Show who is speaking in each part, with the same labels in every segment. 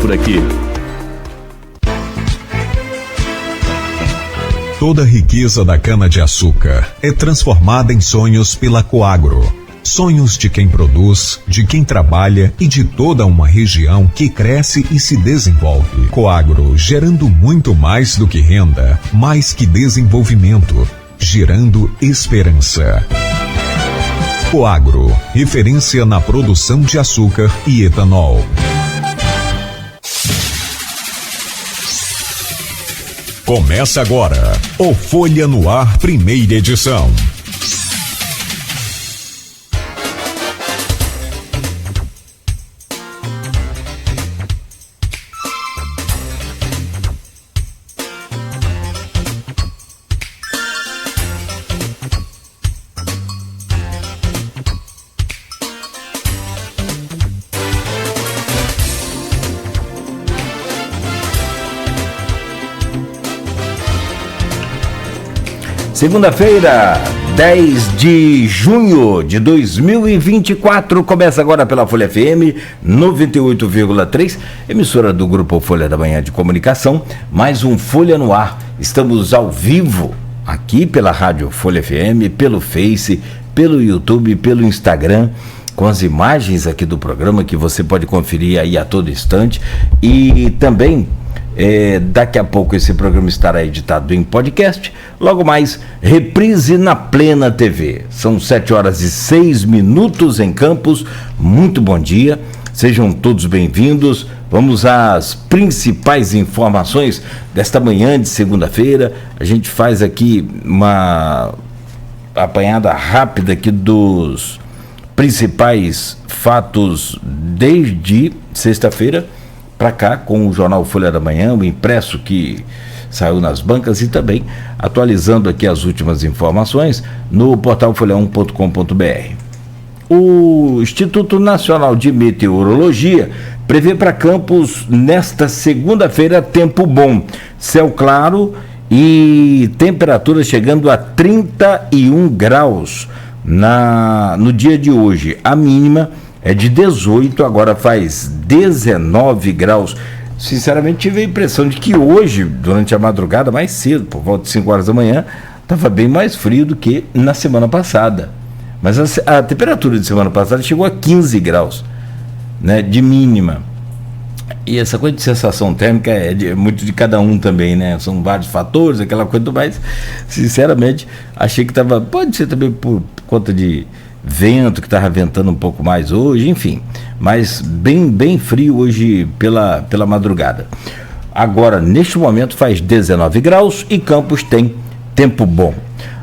Speaker 1: por aqui.
Speaker 2: Toda a riqueza da cana-de-açúcar é transformada em sonhos pela Coagro. Sonhos de quem produz, de quem trabalha e de toda uma região que cresce e se desenvolve. Coagro, gerando muito mais do que renda, mais que desenvolvimento, gerando esperança. Coagro, referência na produção de açúcar e etanol. Começa agora o Folha no Ar, primeira edição.
Speaker 3: Segunda-feira, 10 de junho de 2024, começa agora pela Folha FM 98,3, emissora do Grupo Folha da Manhã de Comunicação, mais um Folha no Ar. Estamos ao vivo aqui pela Rádio Folha FM, pelo Face, pelo YouTube, pelo Instagram, com as imagens aqui do programa que você pode conferir aí a todo instante e também... daqui a pouco esse programa estará editado em podcast, logo mais reprise na Plena TV. São 7h06 em Campos. Muito bom dia, sejam todos bem-vindos. Vamos às principais informações desta manhã de segunda-feira. A gente faz aqui uma apanhada rápida aqui dos principais fatos desde sexta-feira para cá, com o jornal Folha da Manhã, o impresso que saiu nas bancas e também atualizando aqui as últimas informações no portal folha1.com.br. O Instituto Nacional de Meteorologia prevê para Campos nesta segunda-feira tempo bom, céu claro e temperatura chegando a 31 graus no dia de hoje. A mínima é de 18, agora faz 19 graus. Sinceramente, tive a impressão de que hoje, durante a madrugada, mais cedo, por volta de 5 horas da manhã, estava bem mais frio do que na semana passada. Mas a temperatura de semana passada chegou a 15 graus, né, de mínima. E essa coisa de sensação térmica é muito de cada um também, né? São vários fatores, aquela coisa, mas, sinceramente, achei que estava... Pode ser também por conta de vento, que estava ventando um pouco mais hoje, enfim, mas bem frio hoje pela madrugada. Agora, neste momento, faz 19 graus e Campos tem tempo bom.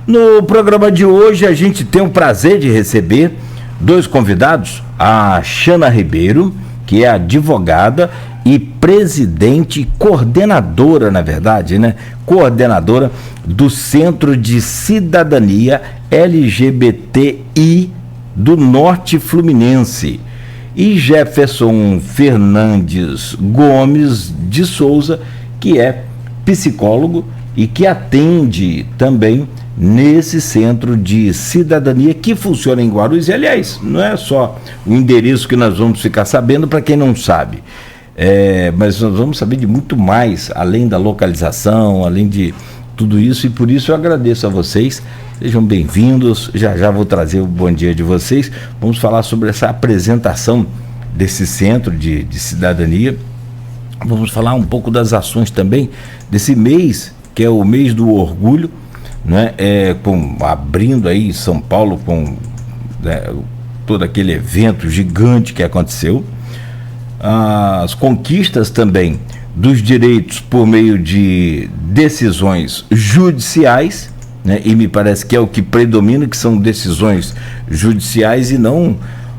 Speaker 3: No programa de hoje, a gente tem o prazer de receber dois convidados, a Xana Ribeiro, que é advogada e presidente, coordenadora, na verdade, né? Coordenadora do Centro de Cidadania LGBTI do Norte Fluminense, e Jefferson Fernandes Gomes de Souza, que é psicólogo e que atende também nesse Centro de Cidadania que funciona em Guarulhos. E, aliás, não é só o endereço que nós vamos ficar sabendo, para quem não sabe, mas nós vamos saber de muito mais, além da localização, além de tudo isso, e por isso eu agradeço a vocês. Sejam bem-vindos, já vou trazer o bom dia de vocês. Vamos falar sobre essa apresentação desse Centro de Cidadania. Vamos falar um pouco das ações também desse mês, que é o mês do orgulho, né? Abrindo aí em São Paulo com, né, todo aquele evento gigante que aconteceu. As conquistas também dos direitos por meio de decisões judiciais, né? E me parece que é o que predomina, que são decisões judiciais e não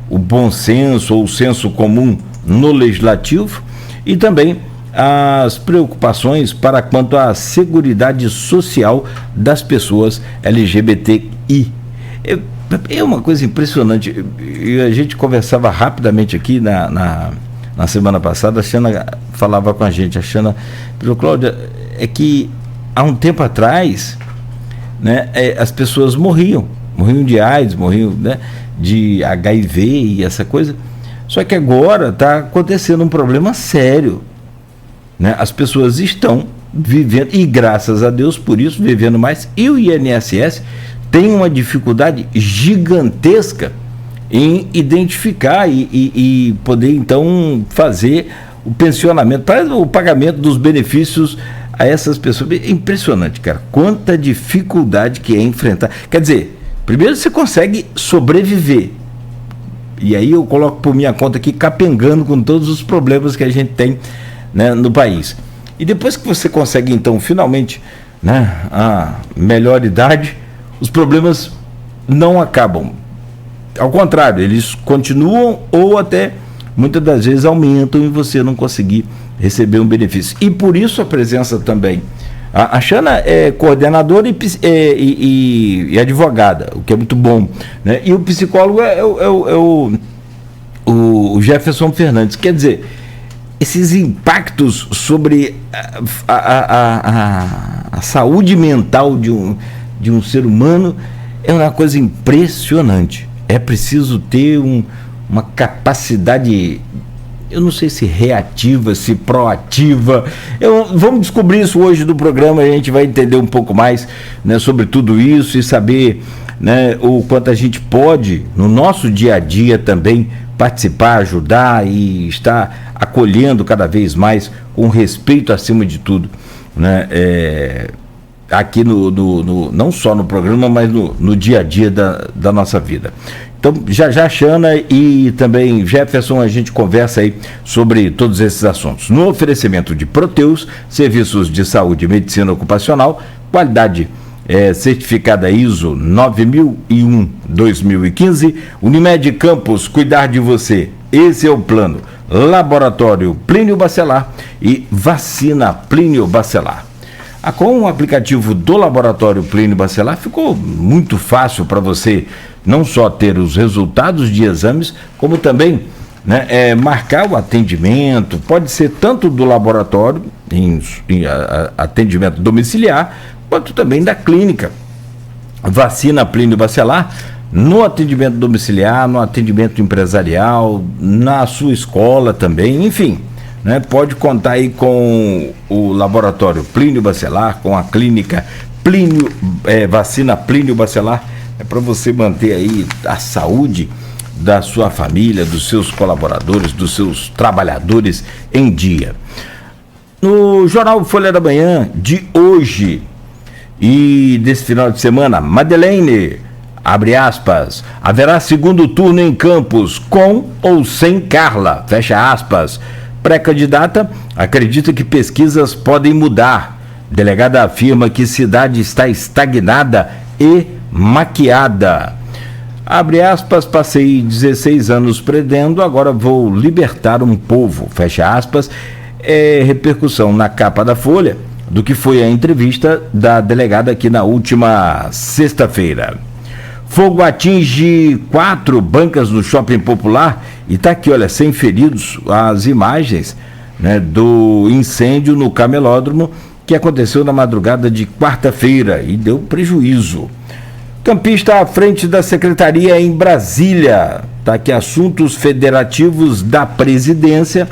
Speaker 3: o bom senso ou o senso comum no legislativo, e também as preocupações para quanto à seguridade social das pessoas LGBTI. É uma coisa impressionante, e a gente conversava rapidamente aqui na semana passada. A Xana falava com a gente, a Xana falou: Cláudia, é que há um tempo atrás, né, as pessoas morriam de AIDS, morriam, né, de HIV e essa coisa. Só que agora está acontecendo um problema sério né, as pessoas estão vivendo, e graças a Deus por isso, vivendo mais, e o INSS tem uma dificuldade gigantesca em identificar e poder então fazer o pensionamento, para o pagamento dos benefícios a essas pessoas. É impressionante, cara, quanta dificuldade que é enfrentar. Quer dizer, primeiro você consegue sobreviver, e aí eu coloco por minha conta aqui, capengando com todos os problemas que a gente tem, né, no país. E depois que você consegue então finalmente, né, a melhor idade, os problemas não acabam. Ao contrário, eles continuam ou até muitas das vezes aumentam e você não conseguir receber um benefício. E por isso a presença também. A Xana é coordenadora e advogada, o que é muito bom, né? E o psicólogo é o Jefferson Fernandes. Quer dizer, esses impactos sobre a saúde mental de um ser humano é uma coisa impressionante. É preciso ter uma capacidade, eu não sei se reativa, se proativa. Vamos descobrir isso hoje do programa, a gente vai entender um pouco mais, né, sobre tudo isso e saber, né, o quanto a gente pode, no nosso dia a dia também, participar, ajudar e estar acolhendo cada vez mais, com respeito acima de tudo, né, aqui não só no programa, mas no dia a dia da nossa vida. Então, já Xana e também Jefferson, a gente conversa aí sobre todos esses assuntos. No oferecimento de Proteus, serviços de saúde e medicina ocupacional, qualidade certificada ISO 9001-2015, Unimed Campos, cuidar de você, esse é o plano. Laboratório Plínio Bacelar e vacina Plínio Bacelar. Com o aplicativo do Laboratório Plínio Bacelar ficou muito fácil para você não só ter os resultados de exames, como também, né, marcar o atendimento. Pode ser tanto do laboratório, em atendimento domiciliar, quanto também da clínica. Vacina Plínio Bacelar, no atendimento domiciliar, no atendimento empresarial, na sua escola também, enfim. Né, pode contar aí com o laboratório Plínio Bacelar, com a clínica vacina Plínio Bacelar, para você manter aí a saúde da sua família, dos seus colaboradores, dos seus trabalhadores em dia. No Jornal Folha da Manhã de hoje e desse final de semana, Madeleine, abre aspas, haverá segundo turno em Campos, com ou sem Carla, fecha aspas. Pré-candidata acredita que pesquisas podem mudar. Delegada afirma que cidade está estagnada e maquiada. Abre aspas, passei 16 anos prendendo, agora vou libertar um povo. Fecha aspas. Repercussão na capa da Folha do que foi a entrevista da delegada aqui na última sexta-feira. Fogo atinge 4 bancas no Shopping Popular e está aqui, olha, sem feridos, as imagens, né, do incêndio no Camelódromo que aconteceu na madrugada de quarta-feira e deu prejuízo. Campista à frente da secretaria em Brasília, está aqui, assuntos federativos da presidência,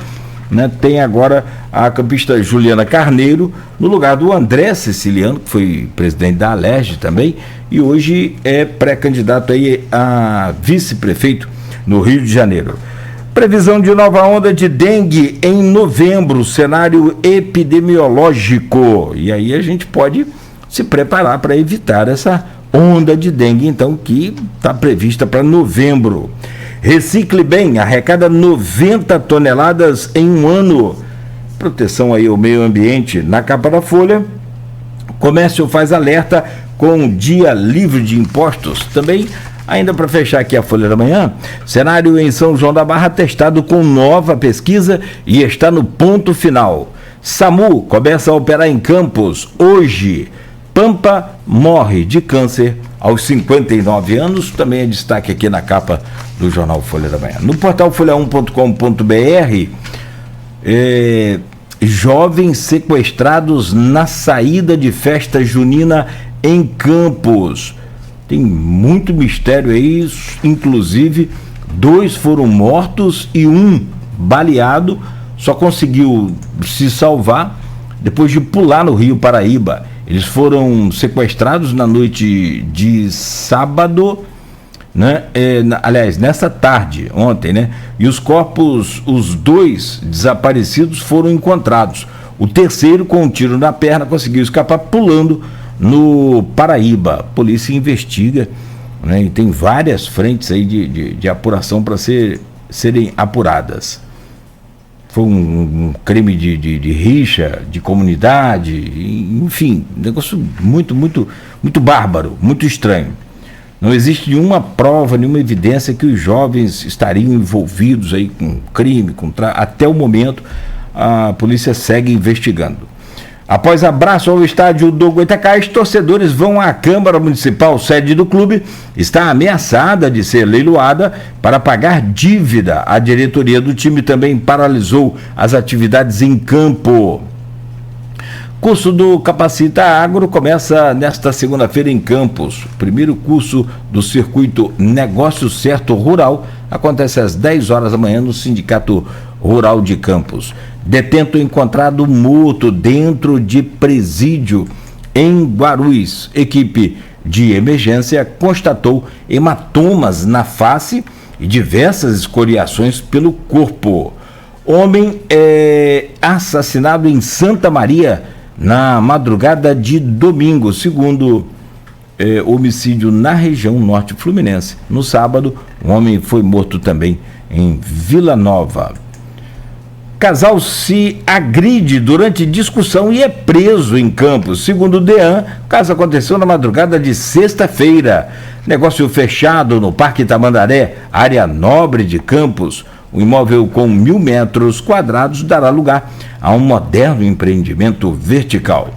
Speaker 3: né, tem agora a campista Juliana Carneiro no lugar do André Siciliano, que foi presidente da Alerj também, e hoje é pré-candidato aí a vice-prefeito no Rio de Janeiro. Previsão de nova onda de dengue em novembro, cenário epidemiológico. E aí a gente pode se preparar para evitar essa onda de dengue, então, que está prevista para novembro. Recicle Bem, arrecada 90 toneladas em um ano. Proteção aí ao meio ambiente na capa da Folha. Comércio faz alerta com dia livre de impostos. Também, ainda para fechar aqui a Folha da Manhã, cenário em São João da Barra testado com nova pesquisa e está no ponto final. SAMU começa a operar em Campos hoje. Pampa morre de câncer aos 59 anos, também é destaque aqui na capa do jornal Folha da Manhã. No portal folha1.com.br, jovens sequestrados na saída de festa junina em Campos. Tem muito mistério aí, inclusive 2 foram mortos e 1 baleado só conseguiu se salvar depois de pular no Rio Paraíba. Eles foram sequestrados na noite de sábado, né? Aliás, nessa tarde, ontem, né? E os corpos, os 2 desaparecidos foram encontrados. O terceiro, com um tiro na perna, conseguiu escapar pulando no Paraíba. A polícia investiga, né? E tem várias frentes aí de apuração para serem apuradas. Foi um crime de rixa, de comunidade, enfim, um negócio muito, muito, muito bárbaro, muito estranho. Não existe nenhuma prova, nenhuma evidência que os jovens estariam envolvidos aí com crime, até o momento a polícia segue investigando. Após abraço ao estádio do Goitacás, torcedores vão à Câmara Municipal, sede do clube, está ameaçada de ser leiloada para pagar dívida. A diretoria do time também paralisou as atividades em campo. Curso do Capacita Agro começa nesta segunda-feira em Campos. O primeiro curso do circuito Negócio Certo Rural acontece às 10 horas da manhã no Sindicato Rural de Campos. Detento encontrado morto dentro de presídio em Guarulhos. Equipe de emergência constatou hematomas na face e diversas escoriações pelo corpo. Homem é assassinado em Santa Maria na madrugada de domingo, segundo homicídio na região norte fluminense. No sábado, um homem foi morto também em Vila Nova. Casal se agride durante discussão e é preso em Campos. Segundo o DEAN, o caso aconteceu na madrugada de sexta-feira. Negócio fechado no Parque Tamandaré, área nobre de Campos. O imóvel com 1.000 metros quadrados dará lugar a um moderno empreendimento vertical.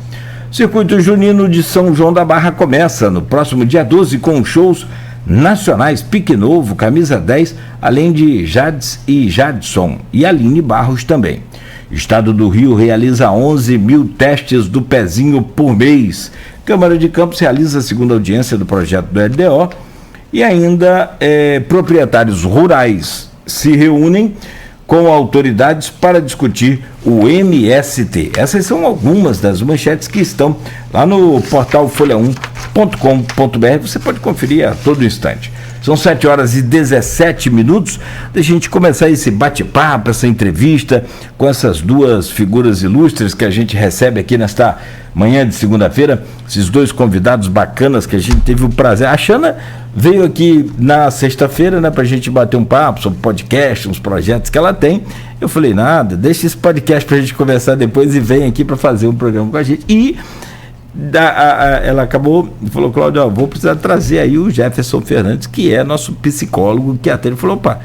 Speaker 3: Circuito Junino de São João da Barra começa no próximo dia 12 com shows nacionais Pique Novo, Camisa 10, além de Jades e Jadson e Aline Barros também. Estado do Rio realiza 11 mil testes do pezinho por mês. Câmara de Campos realiza a segunda audiência do projeto do LDO e ainda proprietários rurais se reúnem com autoridades para discutir o MST. Essas são algumas das manchetes que estão lá no portal folha1.com.br. Você pode conferir a todo instante. São 7 horas e 17 minutos. Deixa a gente começar esse bate-papo, essa entrevista com essas duas figuras ilustres que a gente recebe aqui nesta manhã de segunda-feira. Esses dois convidados bacanas que a gente teve o prazer. A Xana veio aqui na sexta-feira, né, pra gente bater um papo sobre podcast, uns projetos que ela tem. Eu falei, nada, deixa esse podcast pra gente conversar depois e vem aqui para fazer um programa com a gente. E ela acabou, falou, Cláudio, vou precisar trazer aí o Jefferson Fernandes, que é nosso psicólogo, que até ele falou, opa,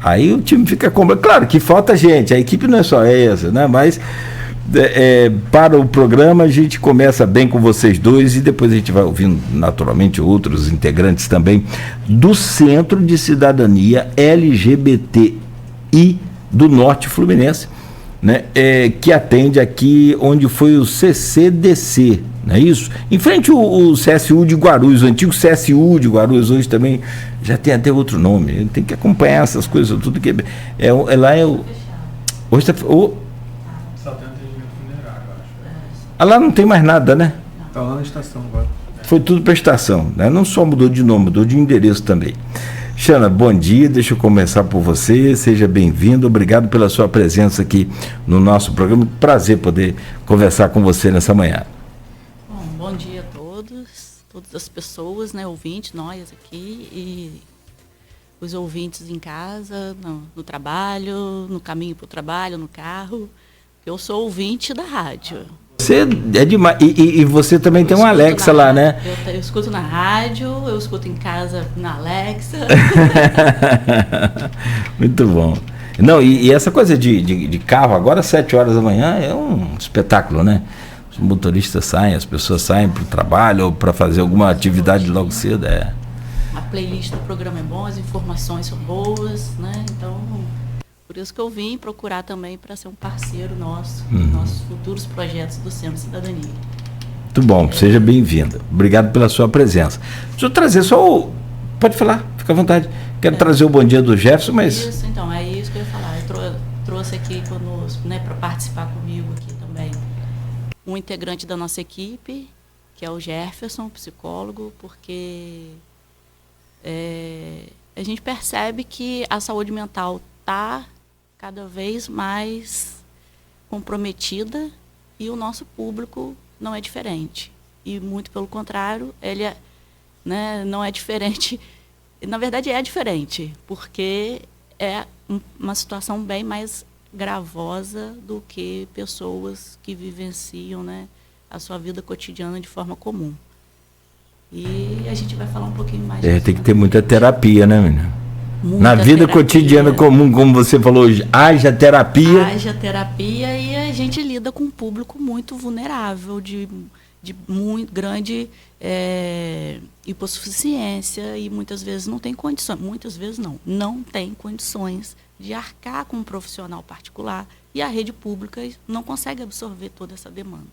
Speaker 3: aí o time fica como, claro que falta gente, a equipe não é só essa, né, mas para o programa a gente começa bem com vocês dois e depois a gente vai ouvindo naturalmente outros integrantes também do Centro de Cidadania LGBTI do Norte Fluminense, né, que atende aqui onde foi o CCDC, não é isso? Em frente o CSU de Guarulhos, o antigo CSU de Guarulhos, hoje também já tem até outro nome, tem que acompanhar essas coisas, tudo que lá é o... Hoje está... lá não tem mais nada, né?
Speaker 1: Está lá na estação agora.
Speaker 3: Foi tudo para a estação, né? Não só mudou de nome, mudou de endereço também. Xana, bom dia, deixa eu começar por você, seja bem-vindo, obrigado pela sua presença aqui no nosso programa, prazer poder conversar com você nessa manhã.
Speaker 4: Bom dia a todas as pessoas, né, ouvintes, nós aqui e os ouvintes em casa, no trabalho, no caminho para o trabalho, no carro, eu sou ouvinte da rádio.
Speaker 3: Você é demais. E você também tem uma Alexa lá, né?
Speaker 4: Eu escuto na rádio, eu escuto em casa na Alexa.
Speaker 3: Muito bom. Não, e essa coisa de carro, agora às 7 horas da manhã, é um espetáculo, né? Os motoristas saem, as pessoas saem para o trabalho ou para fazer alguma atividade logo cedo.
Speaker 4: A playlist do programa é boa, as informações são boas, né? Então... Por isso que eu vim procurar também para ser um parceiro nosso, nossos futuros projetos do Centro de Cidadania.
Speaker 3: Muito bom, seja bem-vinda. Obrigado pela sua presença. Deixa eu trazer só Pode falar, fica à vontade. Quero trazer o bom dia do Jefferson, mas...
Speaker 4: Isso, então, é isso que eu ia falar. Eu trouxe aqui quando trouxe, né, para participar comigo aqui também um integrante da nossa equipe, que é o Jefferson, psicólogo, porque a gente percebe que a saúde mental está cada vez mais comprometida e o nosso público não é diferente. E, muito pelo contrário, ele não é diferente. Na verdade, é diferente, porque é uma situação bem mais gravosa do que pessoas que vivenciam, né, a sua vida cotidiana de forma comum. E a gente vai falar um pouquinho mais disso.
Speaker 3: Tem que ter muita terapia, né, menina?
Speaker 4: Muita
Speaker 3: Na vida
Speaker 4: terapia.
Speaker 3: cotidiana comum, como você falou hoje, haja terapia.
Speaker 4: Haja terapia, e a gente lida com um público muito vulnerável, de muito grande hipossuficiência, e muitas vezes não tem condições, não tem condições de arcar com um profissional particular, e a rede pública não consegue absorver toda essa demanda.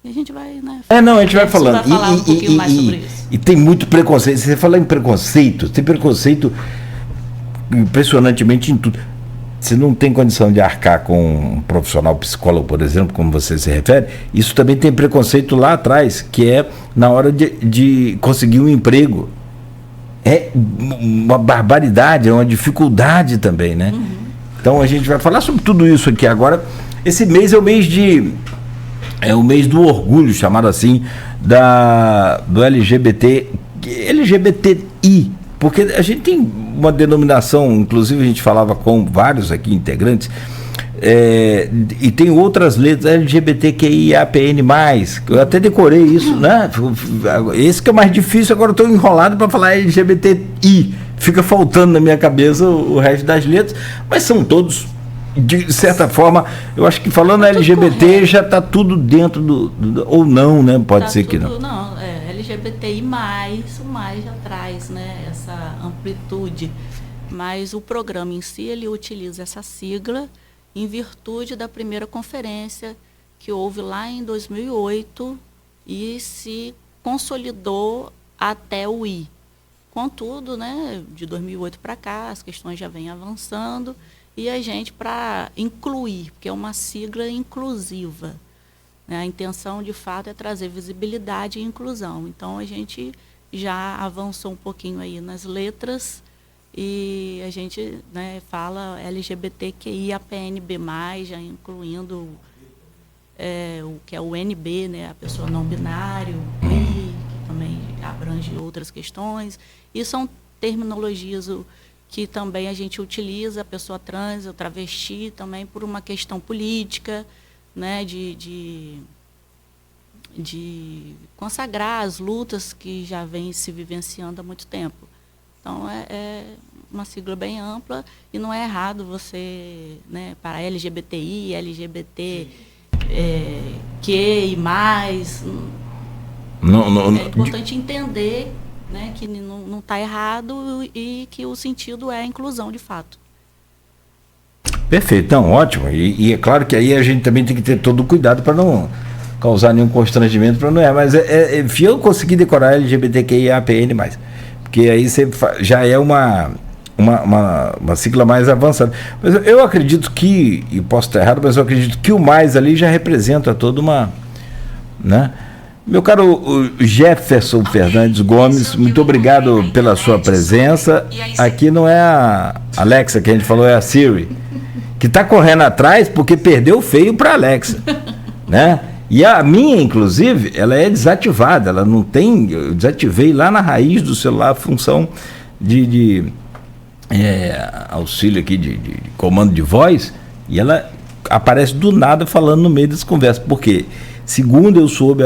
Speaker 4: E a gente vai, né?
Speaker 3: A gente vai falando.
Speaker 4: Vai falar um pouquinho mais sobre isso.
Speaker 3: E tem muito preconceito. Você fala em preconceito, tem preconceito impressionantemente em tudo. Você não tem condição de arcar com um profissional psicólogo, por exemplo, como você se refere, isso também tem preconceito lá atrás, que é na hora de conseguir um emprego. É uma barbaridade, é uma dificuldade também, né? Uhum. Então a gente vai falar sobre tudo isso aqui agora. Esse mês é o mês do orgulho, chamado assim, do LGBTI, porque a gente tem uma denominação, inclusive a gente falava com vários aqui integrantes, e tem outras letras, LGBTQIAPN+, eu até decorei isso, né? Esse que é mais difícil, agora eu estou enrolado para falar LGBTI, fica faltando na minha cabeça o resto das letras, mas são todos, de certa forma, eu acho que falando tá LGBT correto. Já está tudo dentro do ou não, né? Pode ser que não.
Speaker 4: Não, LGBTI+, o mais já traz, né, essa amplitude, mas o programa em si, ele utiliza essa sigla em virtude da primeira conferência que houve lá em 2008 e se consolidou até o I. Contudo, né, de 2008 para cá, as questões já vêm avançando, e a gente, para incluir, porque é uma sigla inclusiva, né, a intenção, de fato, é trazer visibilidade e inclusão. Então, a gente já avançou um pouquinho aí nas letras, e a gente, né, fala LGBTQIAPNB+, já incluindo o que é o NB, né, a pessoa não binário, I, que também abrange outras questões, e são terminologias que também a gente utiliza, a pessoa trans, o travesti, também por uma questão política, né, de consagrar as lutas que já vêm se vivenciando há muito tempo. Então, é uma sigla bem ampla, e não é errado você, né, para LGBTI, LGBT, que e mais. Não, é importante entender, né, que não está errado e que o sentido é a inclusão, de fato.
Speaker 3: Perfeito, então, ótimo. E é claro que aí a gente também tem que ter todo o cuidado para não causar nenhum constrangimento, para não mas eu consegui decorar LGBTQIAPN+, porque aí você já é uma sigla mais avançada. Mas eu acredito que, e posso estar errado, mas eu acredito que o mais ali já representa toda uma, né? Meu caro Jefferson Fernandes Gomes, muito obrigado pela sua presença. Aqui não é a Alexa que a gente falou, é a Siri, que está correndo atrás porque perdeu feio para a Alexa, né? E a minha, inclusive, ela é desativada, ela não tem, eu desativei lá na raiz do celular a função de auxílio aqui de comando de voz, e ela aparece do nada falando no meio das conversas, porque, segundo eu soube,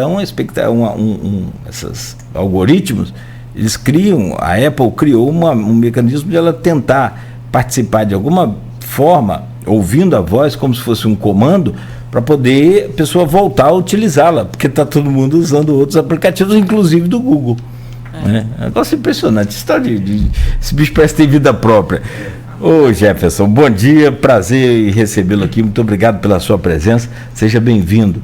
Speaker 3: esses algoritmos, eles criam, a Apple criou um mecanismo de ela tentar participar de alguma forma, ouvindo a voz como se fosse um comando, para poder a pessoa voltar a utilizá-la, porque está todo mundo usando outros aplicativos, inclusive do Google. É um negócio impressionante. Esse bicho parece ter vida própria. Ô Jefferson, bom dia, prazer em recebê-lo aqui, muito obrigado pela sua presença, seja bem-vindo.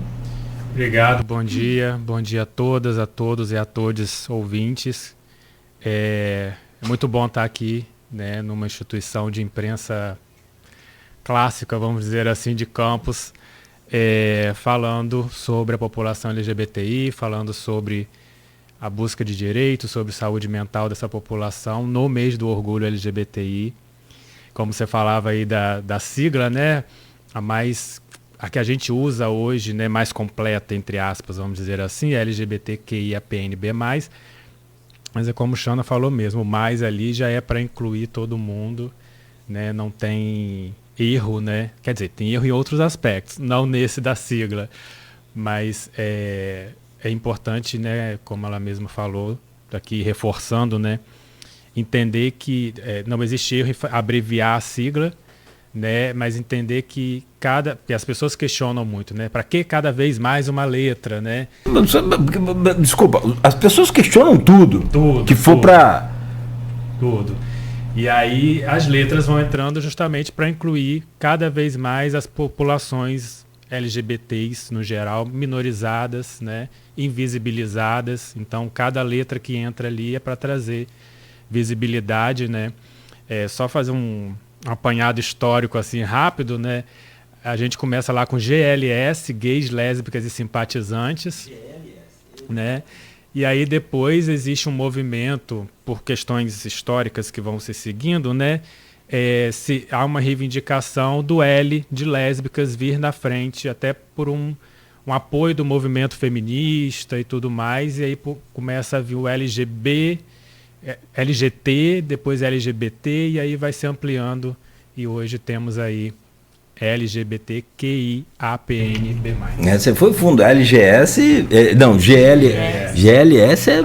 Speaker 1: Obrigado, bom dia a todas, a todos e a todos ouvintes. É muito bom estar aqui, né, numa instituição de imprensa clássica, vamos dizer assim, de campus, falando sobre a população LGBTI, falando sobre a busca de direitos, sobre saúde mental dessa população no mês do orgulho LGBTI. Como você falava aí da sigla, né? A que a gente usa hoje, né, mais completa, entre aspas, vamos dizer assim, é LGBTQIAPNB+. Mas é como o Xana falou mesmo, o mais ali já é para incluir todo mundo, né? Não tem erro, né? Quer dizer, tem erro em outros aspectos, não nesse da sigla. Mas é importante, né, como ela mesma falou, aqui reforçando, né, entender que não existe erro em abreviar a sigla, né, mas entender que as pessoas questionam muito, né, para que cada vez mais uma letra, né?
Speaker 3: Desculpa, as pessoas questionam tudo que for para
Speaker 1: tudo. E aí as letras vão entrando justamente para incluir cada vez mais as populações LGBTs no geral, minorizadas, né, invisibilizadas. Então cada letra que entra ali é para trazer visibilidade, né? Só fazer um apanhado histórico assim rápido, né? A gente começa lá com GLS, gays, lésbicas e simpatizantes, né? E aí depois existe um movimento por questões históricas que vão se seguindo, né? Há uma reivindicação do L de lésbicas vir na frente, até por um apoio do movimento feminista e tudo mais, e aí começa a vir o LGT, depois LGBT, e aí vai se ampliando, e hoje temos aí LGBTQIAPNB+.
Speaker 3: Você foi fundo, LGS, não, GLS é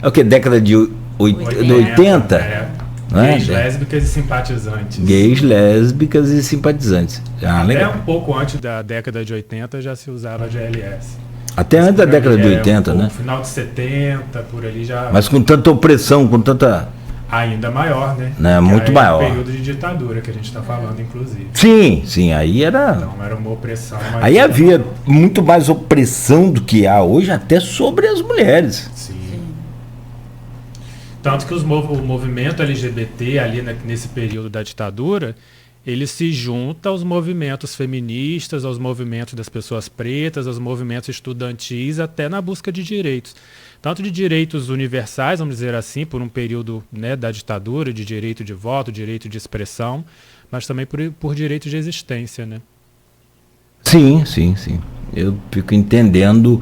Speaker 3: o que, década de 80?
Speaker 1: Gays, lésbicas e simpatizantes.
Speaker 3: Gays, lésbicas e simpatizantes.
Speaker 1: Até um pouco antes da década de 80 já se usava GLS.
Speaker 3: Até antes da década de 80, né?
Speaker 1: No final de 70, por ali já...
Speaker 3: Mas com tanta opressão, com tanta...
Speaker 1: Ainda maior, né?
Speaker 3: Muito maior.
Speaker 1: É o período de ditadura que a gente está falando, inclusive.
Speaker 3: Sim, aí era...
Speaker 1: Então, era uma opressão...
Speaker 3: Aí havia muito mais opressão do que há hoje, até sobre as mulheres.
Speaker 1: Sim. Tanto que o movimento LGBT ali nesse período da ditadura, ele se junta aos movimentos feministas, aos movimentos das pessoas pretas, aos movimentos estudantis, até na busca de direitos. Tanto de direitos universais, vamos dizer assim, por um período, né, da ditadura, de direito de voto, direito de expressão, mas também por direito de existência, né?
Speaker 3: Sim. Eu fico entendendo,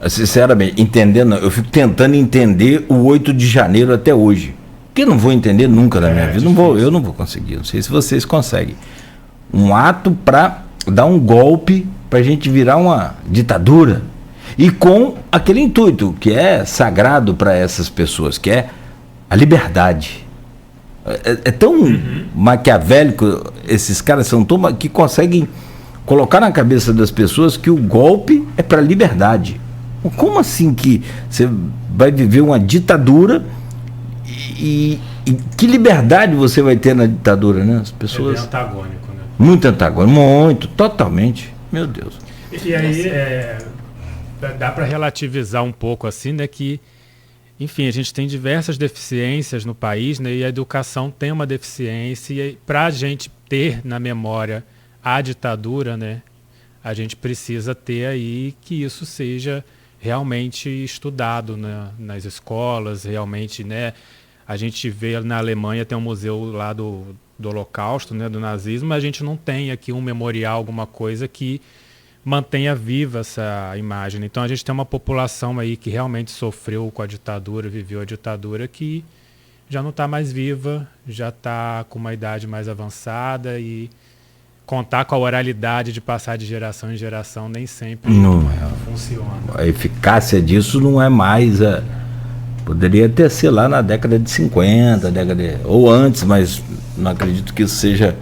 Speaker 3: sinceramente, eu fico tentando entender o 8 de janeiro até hoje. Que eu não vou entender nunca na minha vida. Eu não vou conseguir. Não sei se vocês conseguem. Um ato para dar um golpe para a gente virar uma ditadura. E com aquele intuito que é sagrado para essas pessoas, que é a liberdade. É tão maquiavélico, esses caras são tão que conseguem colocar na cabeça das pessoas que o golpe é para a liberdade. Como assim que você vai viver uma ditadura e que liberdade você vai ter na ditadura, né? As pessoas...
Speaker 1: É bem antagônico, né?
Speaker 3: Muito antagônico, totalmente. Meu Deus.
Speaker 1: E aí dá para relativizar um pouco assim, né? Que, enfim, a gente tem diversas deficiências no país, né? E a educação tem uma deficiência. E para a gente ter na memória a ditadura, né? A gente precisa ter aí que isso seja realmente estudado, né, nas escolas, realmente, né? A gente vê na Alemanha, tem um museu lá do Holocausto, né, do nazismo, mas a gente não tem aqui um memorial, alguma coisa que mantenha viva essa imagem. Então a gente tem uma população aí que realmente sofreu com a ditadura, viveu a ditadura, que já não está mais viva, já está com uma idade mais avançada, e contar com a oralidade de passar de geração em geração nem sempre não funciona.
Speaker 3: A eficácia disso não é mais... Poderia até ser lá na década de 50, ou antes, mas não acredito que isso seja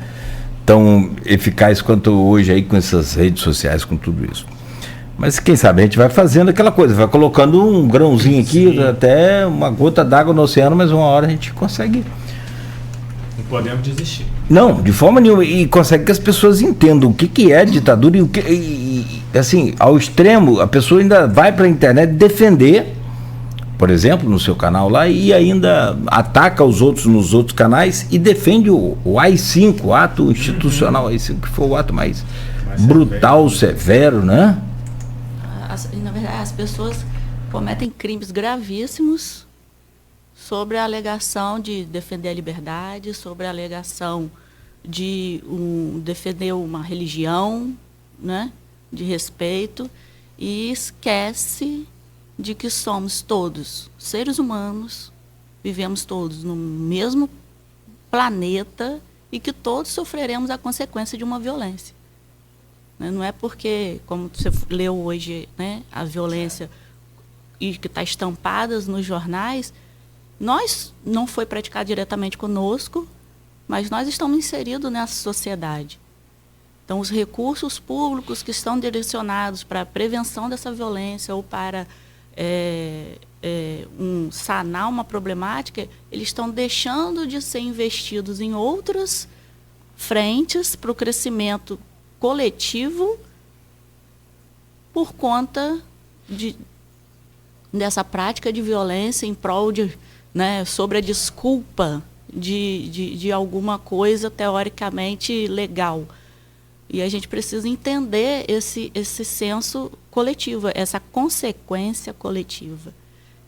Speaker 3: tão eficaz quanto hoje aí com essas redes sociais, com tudo isso. Mas quem sabe a gente vai fazendo aquela coisa, vai colocando um grãozinho aqui, sim, até uma gota d'água no oceano, mas uma hora a gente consegue...
Speaker 1: Não podemos desistir.
Speaker 3: Não, de forma nenhuma. E consegue que as pessoas entendam o que é ditadura e o que... assim, ao extremo, a pessoa ainda vai para a internet defender por exemplo, no seu canal lá, e ainda ataca os outros nos outros canais e defende o AI-5, o ato institucional AI-5, que foi o ato mais brutal, severo, né?
Speaker 4: Na verdade, as pessoas cometem crimes gravíssimos sobre a alegação de defender a liberdade, sobre a alegação de defender uma religião, né, de respeito, e esquece de que somos todos seres humanos, vivemos todos no mesmo planeta e que todos sofreremos a consequência de uma violência. Não é porque, como você leu hoje, né, a violência e que está estampada nos jornais, nós não foi praticado diretamente conosco, mas nós estamos inseridos nessa sociedade. Então, os recursos públicos que estão direcionados para a prevenção dessa violência ou para sanar uma problemática, eles estão deixando de ser investidos em outras frentes para o crescimento coletivo por conta dessa prática de violência em prol de, né, sobre a desculpa de alguma coisa teoricamente legal. E a gente precisa entender esse senso coletivo, essa consequência coletiva.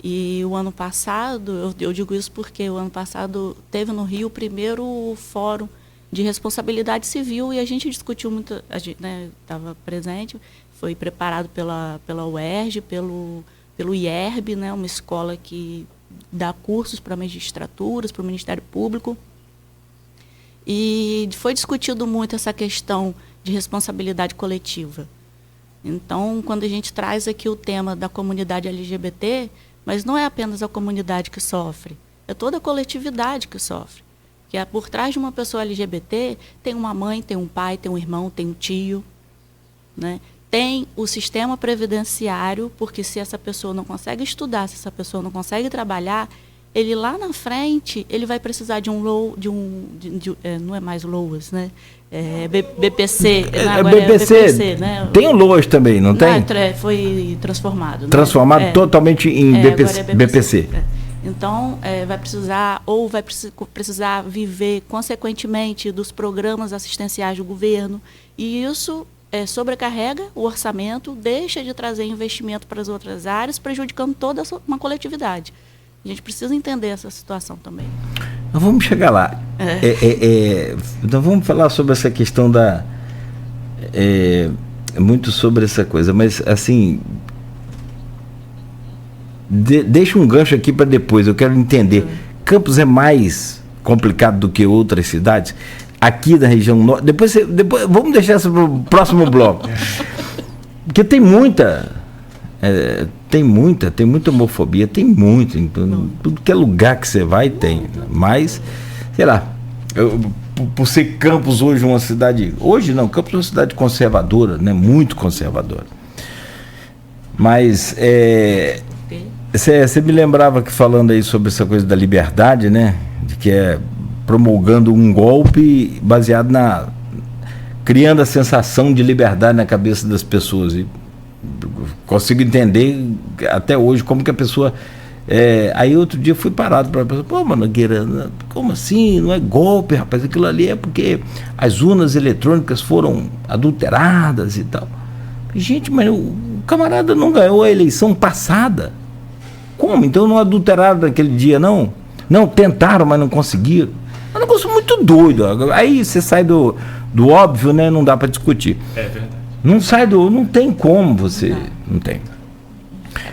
Speaker 4: E o ano passado, eu digo isso porque o ano passado teve no Rio o primeiro fórum de responsabilidade civil e a gente discutiu muito, a gente, né, estava presente, foi preparado pela UERJ, pelo IERB, né, uma escola que dá cursos para magistraturas, para o Ministério Público. E foi discutido muito essa questão de responsabilidade coletiva. Então, quando a gente traz aqui o tema da comunidade LGBT, mas não é apenas a comunidade que sofre, é toda a coletividade que sofre. Porque por trás de uma pessoa LGBT tem uma mãe, tem um pai, tem um irmão, tem um tio, né? Tem o sistema previdenciário, porque se essa pessoa não consegue estudar, se essa pessoa não consegue trabalhar, ele lá na frente, ele vai precisar de não é mais LOAS, né? BPC.
Speaker 3: BPC, né? Tem o LOAS também, não tem?
Speaker 4: Foi transformado.
Speaker 3: Transformado, né? Totalmente em BPC.
Speaker 4: Então, vai precisar viver consequentemente dos programas assistenciais do governo, e isso sobrecarrega o orçamento, deixa de trazer investimento para as outras áreas, prejudicando toda uma coletividade. A gente precisa entender essa situação também.
Speaker 3: Nós vamos chegar lá. Nós vamos falar sobre essa questão muito sobre essa coisa, mas assim, deixa um gancho aqui para depois, eu quero entender. Campos é mais complicado do que outras cidades? Aqui da região norte, depois vamos deixar isso para o próximo bloco. Porque tem muita homofobia, tem muito, em tudo que é lugar que você vai tem, mas, sei lá, por ser Campos hoje uma cidade, Campos é uma cidade conservadora, né, muito conservadora, mas você me lembrava que falando aí sobre essa coisa da liberdade, né, de que promulgando um golpe baseado criando a sensação de liberdade na cabeça das pessoas, e consigo entender até hoje como que a pessoa aí outro dia fui parado para a pessoa, pô, Nogueira, como assim? Não é golpe, rapaz, aquilo ali é porque as urnas eletrônicas foram adulteradas e tal. Gente, mas o camarada não ganhou a eleição passada. Como? Então não adulteraram naquele dia, não? Não, tentaram, mas não conseguiram. É um negócio muito doido. Aí você sai do óbvio, né? Não dá para discutir.
Speaker 1: É verdade.
Speaker 3: Não tem como você. Não tem.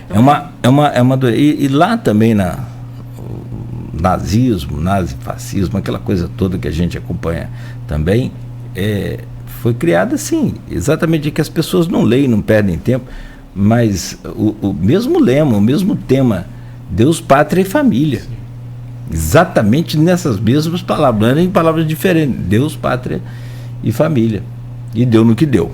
Speaker 3: É uma doença. E lá também nazismo, nazifascismo, aquela coisa toda que a gente acompanha também, foi criada assim, exatamente que as pessoas não leem, não perdem tempo, mas o mesmo lema, o mesmo tema, Deus, Pátria e Família. Sim. Exatamente nessas mesmas palavras, não é em palavras diferentes, Deus, Pátria e Família. E deu no que deu.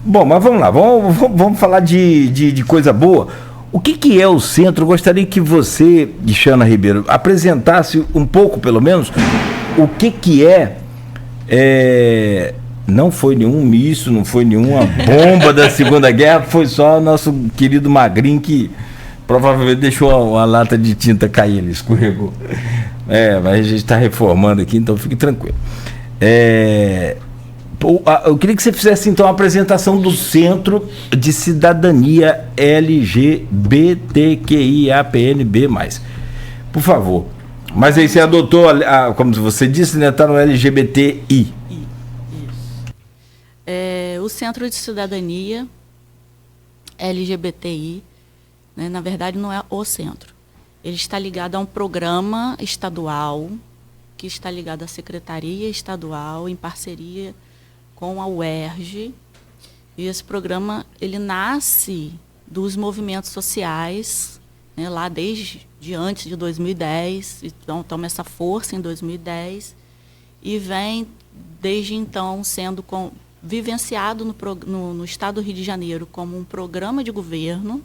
Speaker 3: Bom, mas vamos lá, vamos falar de coisa boa. O que é o centro? Eu gostaria que você, Guixana Ribeiro, apresentasse um pouco, pelo menos, o que não foi nenhum míssil, não foi nenhuma bomba da Segunda Guerra, foi só nosso querido Magrinho que Provavelmente deixou uma lata de tinta cair, ele escorregou. Mas a gente está reformando aqui, então fique tranquilo. Eu queria que você fizesse então a apresentação do Centro de Cidadania LGBTQIAPNB+. Por favor. Mas aí você adotou, como você disse, né, está no LGBTI.
Speaker 4: Isso. O Centro de Cidadania LGBTI, né, na verdade não é o centro. Ele está ligado a um programa estadual, que está ligado à Secretaria Estadual, em parceria com a UERJ. E esse programa, ele nasce dos movimentos sociais, né, lá desde antes de 2010, então toma essa força em 2010, e vem, desde então, sendo vivenciado no Estado do Rio de Janeiro como um programa de governo,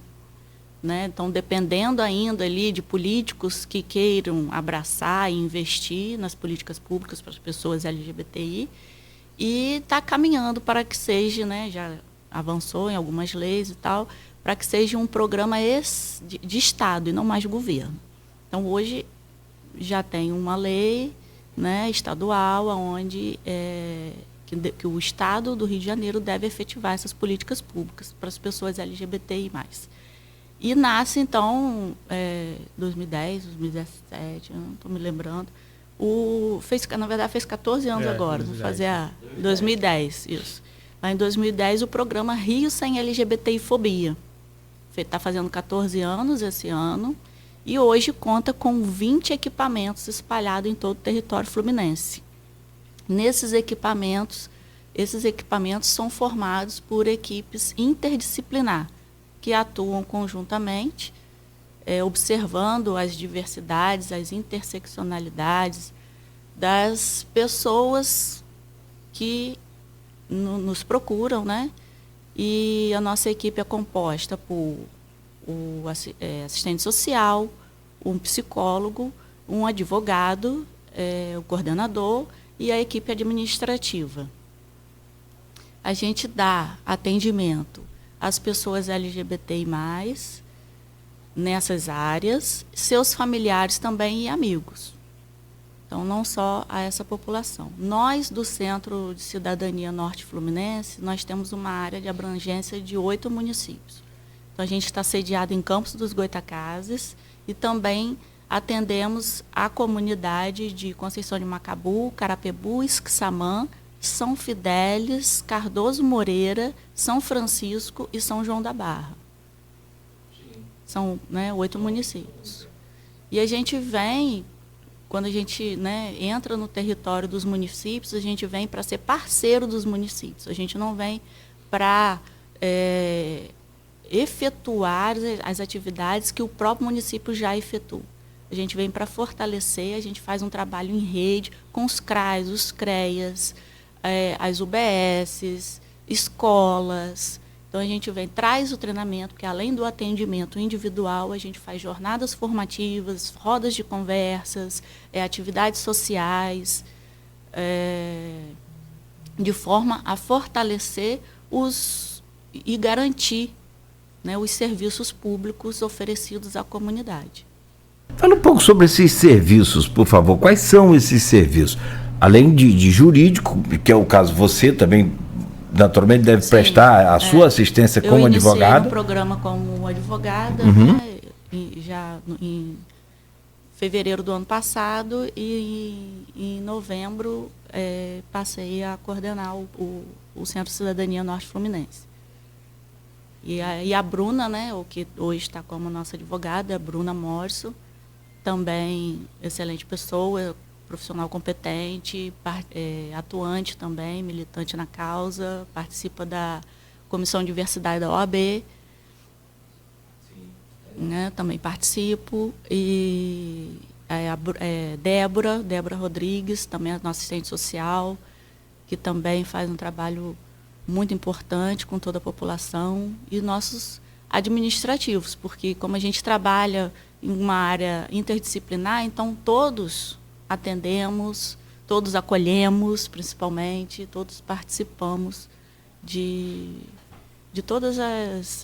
Speaker 4: né? Então, dependendo ainda ali de políticos que queiram abraçar e investir nas políticas públicas para as pessoas LGBTI, e está caminhando para que seja, né, já avançou em algumas leis e tal, para que seja um programa de Estado e não mais de governo. Então, hoje já tem uma lei, né, estadual, onde que o Estado do Rio de Janeiro deve efetivar essas políticas públicas para as pessoas LGBTI+. E nasce, então, 2010, 2017, eu não estou me lembrando. Na verdade, fez 14 anos agora, 2010. Vou fazer 2010, isso. Mas em 2010, o programa Rio Sem LGBTI-fobia. Está fazendo 14 anos esse ano, e hoje conta com 20 equipamentos espalhados em todo o território fluminense. Esses equipamentos são formados por equipes interdisciplinar, que atuam conjuntamente, observando as diversidades, as interseccionalidades das pessoas que nos procuram, né? E a nossa equipe é composta por o assistente social, um psicólogo, um advogado, o coordenador e a equipe administrativa. A gente dá atendimento às pessoas LGBTI+, nessas áreas, seus familiares também e amigos. Então, não só a essa população. Nós, do Centro de Cidadania Norte Fluminense, nós temos uma área de abrangência de 8 municípios. Então, a gente está sediado em Campos dos Goytacazes e também atendemos a comunidade de Conceição de Macabu, Carapicuíba, Isquixamã, São Fidélis, Cardoso Moreira, São Francisco e São João da Barra. São, 8 municípios. E a gente vem, quando a gente, entra no território dos municípios, a gente vem para ser parceiro dos municípios. A gente não vem para efetuar as atividades que o próprio município já efetua. A gente vem para fortalecer, a gente faz um trabalho em rede com os CRAs, os CREAs, as UBSs, escolas. Então, a gente traz o treinamento, porque além do atendimento individual, a gente faz jornadas formativas, rodas de conversas, atividades sociais, de forma a fortalecer e garantir, os serviços públicos oferecidos à comunidade.
Speaker 3: Fala um pouco sobre esses serviços, por favor. Quais são esses serviços? Além de jurídico, que é o caso você também, naturalmente, deve prestar a sua assistência como advogada. Eu iniciei
Speaker 4: no programa como advogada, já em fevereiro do ano passado, e em novembro passei a coordenar o Centro de Cidadania Norte Fluminense. E a Bruna, o que hoje está como nossa advogada, a Bruna Morso, também excelente pessoa, profissional competente, atuante também, militante na causa, participa da Comissão de Diversidade da OAB, também participo, e Débora Rodrigues, também a nossa assistente social, que também faz um trabalho muito importante com toda a população, e nossos administrativos, porque como a gente trabalha em uma área interdisciplinar, então todos atendemos, todos acolhemos, principalmente, todos participamos de todas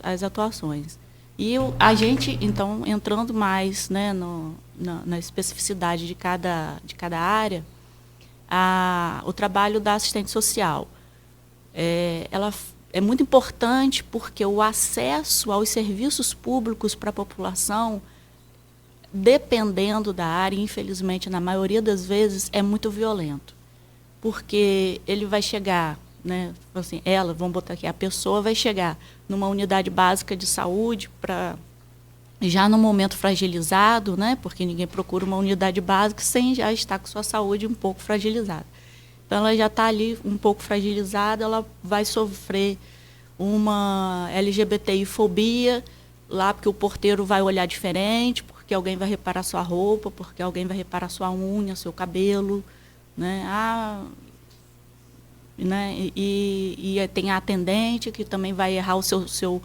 Speaker 4: as atuações. E a gente, então, entrando mais, né, na especificidade de cada área, o trabalho da assistente social. Ela é muito importante porque o acesso aos serviços públicos para a população, dependendo da área, infelizmente, na maioria das vezes, é muito violento. Porque ele vai chegar, né, assim, vamos botar aqui, a pessoa vai chegar numa unidade básica de saúde já no momento fragilizado, né, porque ninguém procura uma unidade básica sem já estar com sua saúde um pouco fragilizada. Então, ela já está ali um pouco fragilizada, ela vai sofrer uma LGBTI-fobia, lá porque o porteiro vai olhar diferente, porque alguém vai reparar sua roupa, porque alguém vai reparar sua unha, seu cabelo, né? E tem a atendente que também vai errar o seu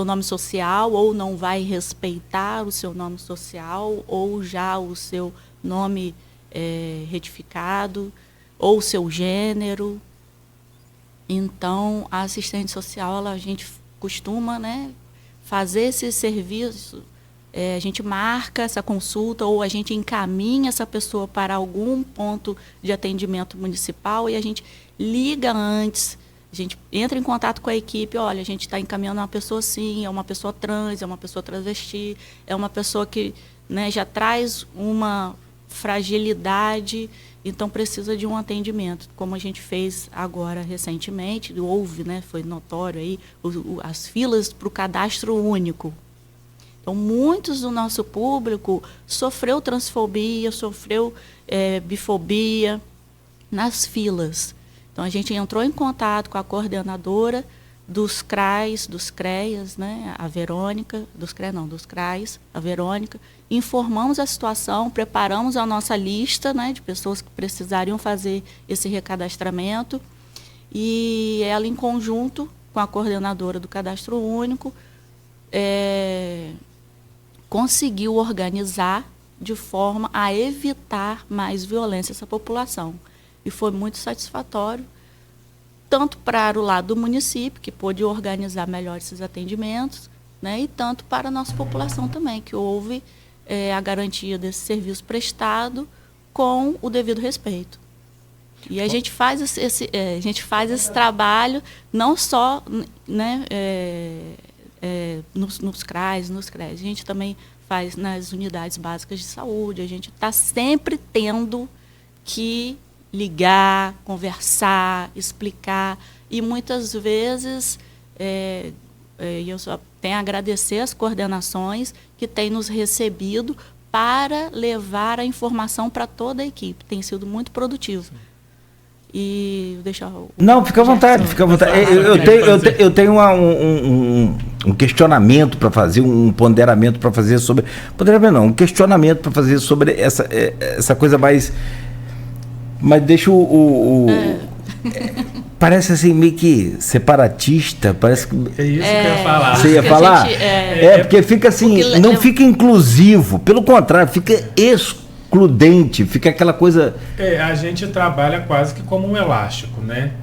Speaker 4: nome social, ou não vai respeitar o seu nome social, ou já o seu nome retificado, ou o seu gênero. Então, a assistente social, a gente costuma, né, fazer esse serviço, a gente marca essa consulta ou a gente encaminha essa pessoa para algum ponto de atendimento municipal e a gente liga antes, a gente entra em contato com a equipe, olha, a gente está encaminhando uma pessoa assim, é uma pessoa trans, é uma pessoa travesti, é uma pessoa que, né, já traz uma fragilidade, então precisa de um atendimento, como a gente fez agora recentemente, houve, né, foi notório aí, as filas para o cadastro único. Então, muitos do nosso público sofreu transfobia, sofreu bifobia nas filas. Então, a gente entrou em contato com a coordenadora dos CRAs, dos CREAs, né, a Verônica, dos CRAs, a Verônica, informamos a situação, preparamos a nossa lista, né, de pessoas que precisariam fazer esse recadastramento e ela, em conjunto com a coordenadora do Cadastro Único, conseguiu organizar de forma a evitar mais violência a essa população. E foi muito satisfatório, tanto para o lado do município, que pôde organizar melhor esses atendimentos, né, e tanto para a nossa população também, que houve a garantia desse serviço prestado com o devido respeito. E a gente faz esse trabalho não só, né, nos CRAs, nos CREs, a gente também faz nas unidades básicas de saúde, a gente está sempre tendo que ligar, conversar, explicar, e muitas vezes eu só tenho a agradecer as coordenações que têm nos recebido para levar a informação para toda a equipe, tem sido muito produtivo. E deixa
Speaker 3: Não, fica à vontade, fica à vontade. Eu tenho um questionamento para fazer, um ponderamento para fazer sobre. Ponderamento não, um questionamento para fazer sobre essa coisa mais. Mas deixa parece assim, meio que separatista, parece que.
Speaker 1: É isso que eu ia falar.
Speaker 3: Você ia falar? Porque fica assim, porque não fica inclusivo, pelo contrário, fica excludente, fica aquela coisa.
Speaker 1: A gente trabalha quase que como um elástico, né?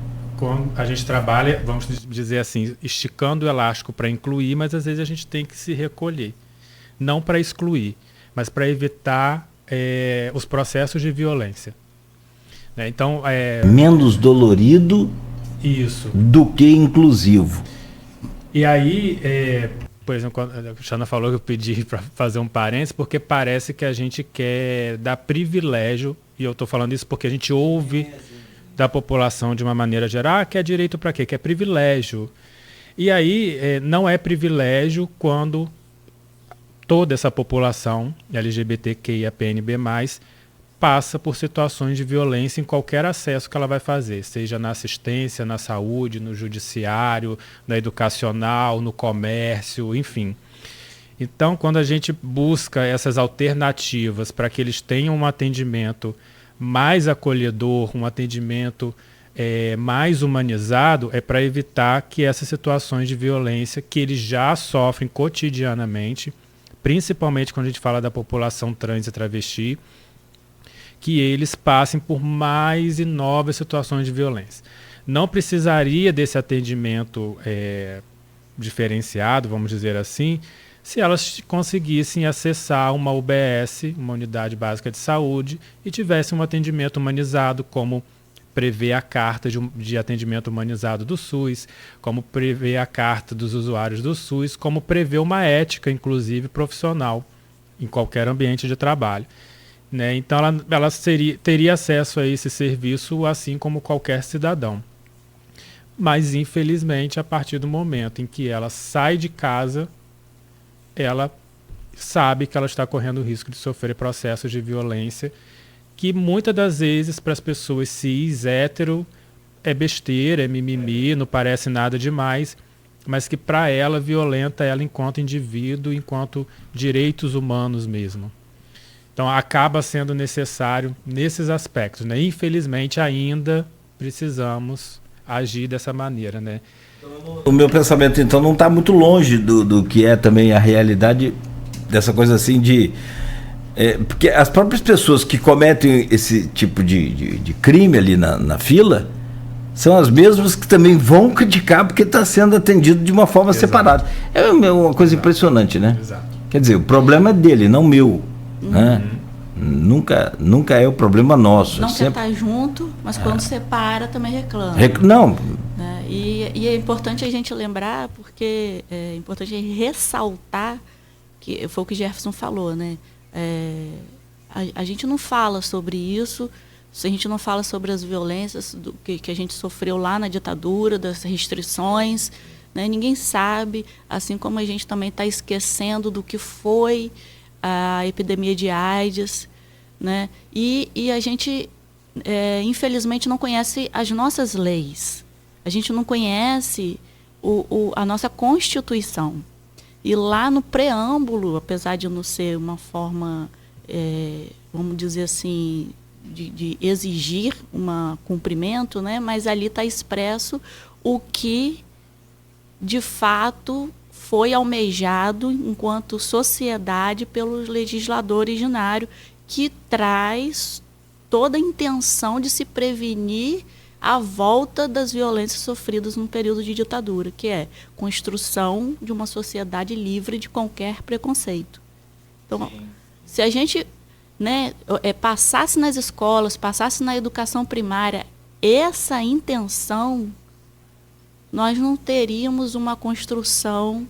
Speaker 1: A gente trabalha, vamos dizer assim, esticando o elástico para incluir, mas às vezes a gente tem que se recolher. Não para excluir, mas para evitar os processos de violência. Então,
Speaker 3: menos dolorido do que inclusivo.
Speaker 1: E aí, por exemplo, quando a Xana falou que eu pedi para fazer um parênteses, porque parece que a gente quer dar privilégio, e eu estou falando isso porque a gente ouve da população de uma maneira geral, quer direito para quê? Quer privilégio. E aí, não é privilégio quando toda essa população LGBTQIAPNB+, passa por situações de violência em qualquer acesso que ela vai fazer, seja na assistência, na saúde, no judiciário, na educacional, no comércio, enfim. Então, quando a gente busca essas alternativas para que eles tenham um atendimento mais acolhedor, um atendimento mais humanizado, é para evitar que essas situações de violência que eles já sofrem cotidianamente, principalmente quando a gente fala da população trans e travesti, que eles passem por mais e novas situações de violência. Não precisaria desse atendimento diferenciado, vamos dizer assim, se elas conseguissem acessar uma UBS, uma unidade básica de saúde, e tivessem um atendimento humanizado, como prevê a carta de atendimento humanizado do SUS, como prevê a carta dos usuários do SUS, como prevê uma ética, inclusive, profissional, em qualquer ambiente de trabalho. Né? Então, ela teria acesso a esse serviço, assim como qualquer cidadão. Mas, infelizmente, a partir do momento em que ela sai de casa, ela sabe que ela está correndo o risco de sofrer processos de violência, que muitas das vezes para as pessoas cis, hétero, é besteira, é mimimi, não parece nada demais, mas que para ela violenta ela enquanto indivíduo, enquanto direitos humanos mesmo. Então acaba sendo necessário nesses aspectos, né? Infelizmente ainda precisamos agir dessa maneira, né?
Speaker 3: O meu pensamento, então, não está muito longe do que é também a realidade dessa coisa assim de... porque as próprias pessoas que cometem esse tipo de crime ali na fila são as mesmas que também vão criticar porque está sendo atendido de uma forma separada. É uma coisa impressionante, né?
Speaker 1: Exato.
Speaker 3: Quer dizer, o problema é dele, não meu. Né? Nunca é o problema nosso.
Speaker 4: Não quer estar junto, mas quando separa também reclama.
Speaker 3: Não.
Speaker 4: Né? E é importante a gente lembrar, porque é importante ressaltar, que foi o que Jefferson falou, né? A gente não fala sobre isso, a gente não fala sobre as violências que a gente sofreu lá na ditadura, das restrições, né? Ninguém sabe, assim como a gente também está esquecendo do que foi a epidemia de AIDS, né? E a gente, infelizmente, não conhece as nossas leis. A gente não conhece a nossa Constituição. E lá no preâmbulo, apesar de não ser uma forma, vamos dizer assim, de exigir um cumprimento, né? Mas ali está expresso o que, de fato, foi almejado enquanto sociedade pelo legislador originário, que traz toda a intenção de se prevenir a volta das violências sofridas no período de ditadura, que é construção de uma sociedade livre de qualquer preconceito. Então, se a gente, né, passasse nas escolas, passasse na educação primária essa intenção, nós não teríamos uma construção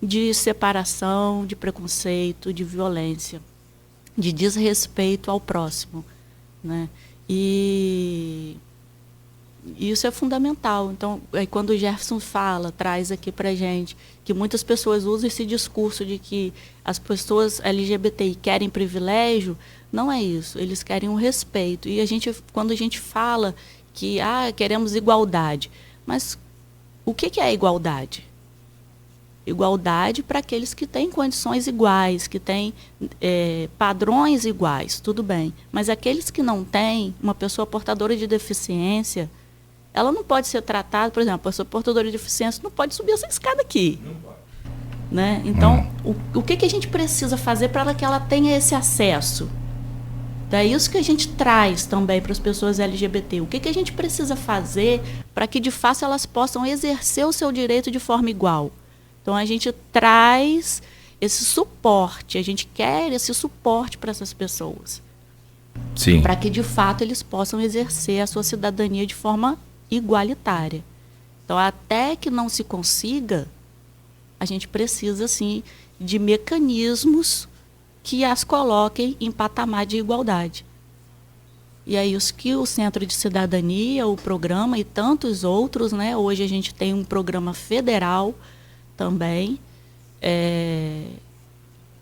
Speaker 4: de separação, de preconceito, de violência, de desrespeito ao próximo, né? E isso é fundamental. Então, quando o Jefferson traz aqui para a gente que muitas pessoas usam esse discurso de que as pessoas LGBTI querem privilégio, não é isso. Eles querem um respeito. E quando a gente fala que queremos igualdade, mas o que é igualdade? Igualdade para aqueles que têm condições iguais, que têm padrões iguais, tudo bem. Mas aqueles que não têm, uma pessoa portadora de deficiência, ela não pode ser tratada, por exemplo, a pessoa portadora de deficiência não pode subir essa escada aqui. Não pode. Né? Então, o que a gente precisa fazer para que ela tenha esse acesso? É isso que a gente traz também para as pessoas LGBT. O que a gente precisa fazer para que, de fato, elas possam exercer o seu direito de forma igual? Então, a gente traz esse suporte, a gente quer esse suporte para essas pessoas.
Speaker 3: Sim.
Speaker 4: Para que, de fato, eles possam exercer a sua cidadania de forma igualitária. Então, até que não se consiga, a gente precisa, sim, de mecanismos que as coloquem em patamar de igualdade. E é isso que o Centro de Cidadania, o programa e tantos outros, né? Hoje a gente tem um programa federal também,